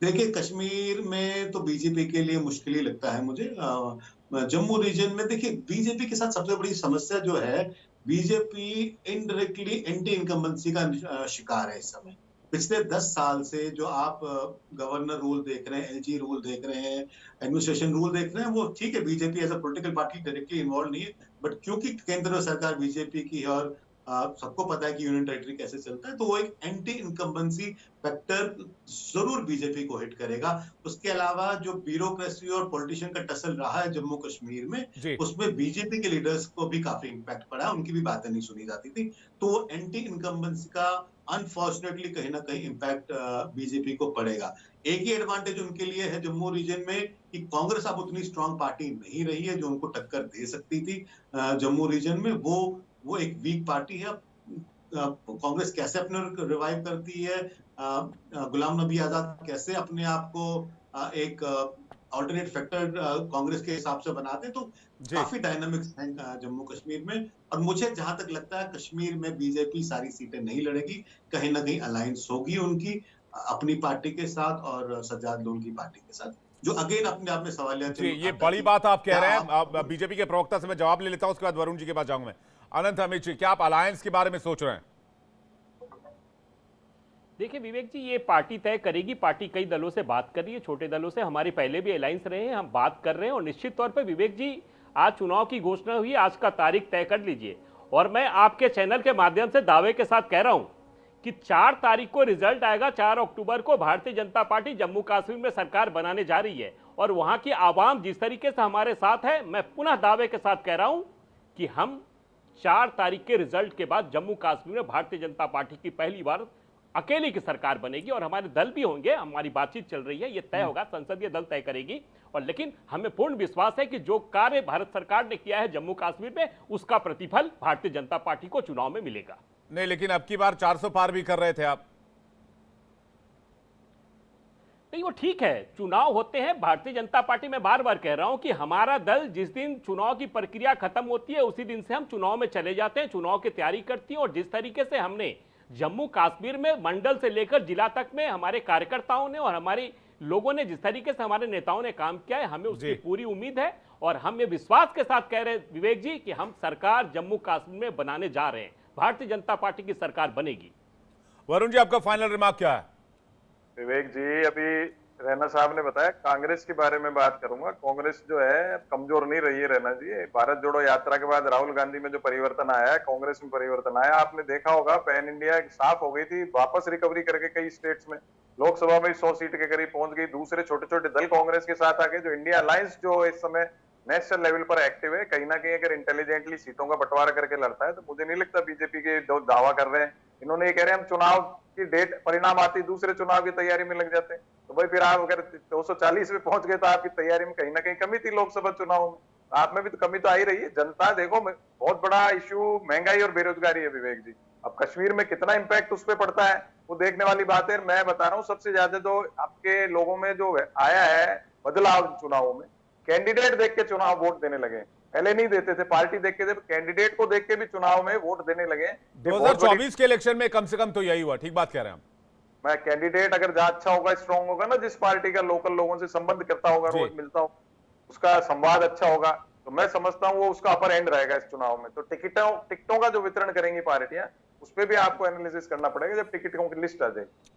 देखिए, कश्मीर में तो बीजेपी के लिए मुश्किल ही लगता है मुझे। जम्मू रीजन में देखिए, बीजेपी के साथ सबसे बड़ी समस्या जो है, बीजेपी इनडायरेक्टली एंटी इनकम्बेंसी का शिकार है इस समय। पिछले 10 साल से जो आप गवर्नर रूल देख रहे हैं, एलजी रूल देख रहे हैं, एडमिनिस्ट्रेशन रूल देख रहे हैं, वो ठीक है, BJP as a political party directly involve नहीं है, बट क्योंकि केंद्र सरकार बीजेपी की है और सबको पता है कि यूनियन टेरिटरी कैसे चलता है, तो वो एक एंटी इनकम्बेंसी फैक्टर जरूर बीजेपी को हिट करेगा। उसके अलावा जो ब्यूरोक्रेसी और पॉलिटिशियन का टसल रहा है जम्मू कश्मीर में, उसमें बीजेपी के लीडर्स को भी काफी इम्पैक्ट पड़ा, उनकी भी बातें नहीं सुनी जाती थी। तो एंटी इनकम्बेंसी का अनफॉर्चुनेटली कहीं ना कहीं इम्पैक्ट बीजेपी को पड़ेगा। एक ही एडवांटेज उनके लिए है जम्मू रीजन में कि कांग्रेस अब उतनी स्ट्रांग पार्टी नहीं रही है जो उनको टक्कर दे सकती थी जम्मू रीजन में। वो एक वीक पार्टी है। कांग्रेस कैसे अपने रिवाइव करती है, गुलाम नबी आजाद कैसे अपने आप को एक ऑल्टरनेट फैक्टर कांग्रेस के हिसाब से बनाते, तो काफी डायनामिक्स हैं जम्मू कश्मीर में। और मुझे जहां तक लगता है कश्मीर में बीजेपी सारी सीटें नहीं लड़ेगी, कहीं ना कहीं अलायंस होगी उनकी अपनी पार्टी के साथ और सज्जाद लोन की पार्टी के साथ, जो अगेन अपने आप में सवालिया। ये बड़ी बात आप कह रहे हैं। बीजेपी के प्रवक्ता से मैं जवाब ले लेता हूं, उसके बाद वरुण जी के पास जाऊंगा मैं। अनंत अमित जी, क्या आप अलायंस के बारे में सोच रहे हैं? देखिए विवेक जी, ये पार्टी तय करेगी। पार्टी कई दलों से बात कर रही है, छोटे दलों से। हमारे पहले भी अलायंस रहे हैं, हम बात कर रहे हैं। और निश्चित तौर पे विवेक जी, आज चुनाव की घोषणा हुई, आज का तारीख तय कर लीजिए। और मैं आपके चैनल के माध्यम से दावे के साथ कह रहा हूं कि 4 तारीख को रिजल्ट आएगा। 4 अक्टूबर को भारतीय जनता पार्टी जम्मू कश्मीर में सरकार बनाने जा रही है। और वहां की आवाम जिस तरीके से हमारे साथ है, मैं पुनः दावे के साथ कह रहा हूं कि हम 4 तारीख के रिजल्ट के बाद जम्मू कश्मीर में भारतीय जनता पार्टी की पहली बार अकेली की सरकार बनेगी। और हमारे दल भी होंगे, हमारी बातचीत चल रही है, ये तय होगा, संसदीय दल तय करेगी। और लेकिन हमें पूर्ण विश्वास है कि जो कार्य भारत सरकार ने किया है जम्मू कश्मीर में, उसका प्रतिफल भारतीय जनता पार्टी को चुनाव में मिलेगा। नहीं, लेकिन अब की बार 400 पार भी कर रहे थे आप। नहीं, वो ठीक है, चुनाव होते हैं। भारतीय जनता पार्टी में बार बार कह रहा हूं कि हमारा दल जिस दिन चुनाव की प्रक्रिया खत्म होती है, उसी दिन से हम चुनाव में चले जाते हैं, चुनाव की तैयारी करती हैं। और जिस तरीके से हमने जम्मू कश्मीर में मंडल से लेकर जिला तक में हमारे कार्यकर्ताओं ने और हमारे लोगों ने, जिस तरीके से हमारे नेताओं ने काम किया है, हमें उसकी पूरी उम्मीद है। और हम ये विश्वास के साथ कह रहे हैं विवेक जी कि हम सरकार जम्मू कश्मीर में बनाने जा रहे हैं। भारतीय जनता पार्टी की सरकार बनेगी। वरुण जी, आपका फाइनल रिमार्क क्या है? विवेक जी, अभी रैना साहब ने बताया, कांग्रेस के बारे में बात करूंगा। कांग्रेस जो है कमजोर नहीं रही है रैना जी। भारत जोड़ो यात्रा के बाद राहुल गांधी में जो परिवर्तन आया है, कांग्रेस में परिवर्तन आया, आपने देखा होगा। पैन इंडिया साफ हो गई थी, वापस रिकवरी करके कई स्टेट्स में, लोकसभा में 100 सीट के करीब पहुंच गई। दूसरे छोटे छोटे दल कांग्रेस के साथ आके जो इंडिया अलायंस जो इस समय नेशनल लेवल पर एक्टिव है, कहीं ना कहीं अगर इंटेलिजेंटली सीटों का बंटवारा करके लड़ता है, तो मुझे नहीं लगता बीजेपी के जो दावा कर रहे हैं, इन्होंने ये कह रहे हैं हम चुनाव की डेट परिणाम आती दूसरे चुनाव की तैयारी में लग जाते हैं। तो भाई फिर आप अगर 240 में पहुंच गए तो आपकी तैयारी में कहीं ना कहीं कमी थी। लोकसभा चुनाव में आप में भी तो कमी तो आ ही रही है। जनता देखो, बहुत बड़ा इश्यू महंगाई और बेरोजगारी है विवेक जी। अब कश्मीर में कितना इंपैक्ट उस पर पड़ता है वो देखने वाली बात है। मैं बता रहा हूँ, सबसे ज्यादा तो आपके लोगों में जो आया है बदलाव चुनावों में, कैंडिडेट देख के चुनाव वोट देने लगे। पहले नहीं देते थे, पार्टी देख के थे, कैंडिडेट को देख के भी चुनाव में वोट देने लगे। 2024 के इलेक्शन में कम से कम तो यही हुआ। ठीक बात कह रहे हैं हम। मैं कैंडिडेट अगर जहां अच्छा होगा, स्ट्रांग होगा ना, जिस पार्टी का लोकल लोगों से संबंध करता होगा, रोज मिलता हो, उसका संवाद अच्छा होगा, तो मैं समझता हूं वो उसका अपर एंड रहेगा इस चुनाव में। तो टिकटों का जो वितरण करेंगी पार्टियां, उस पर भी आपको एनालिसिस करना पड़ेगा जब टिकटों की लिस्ट आ जाएगी।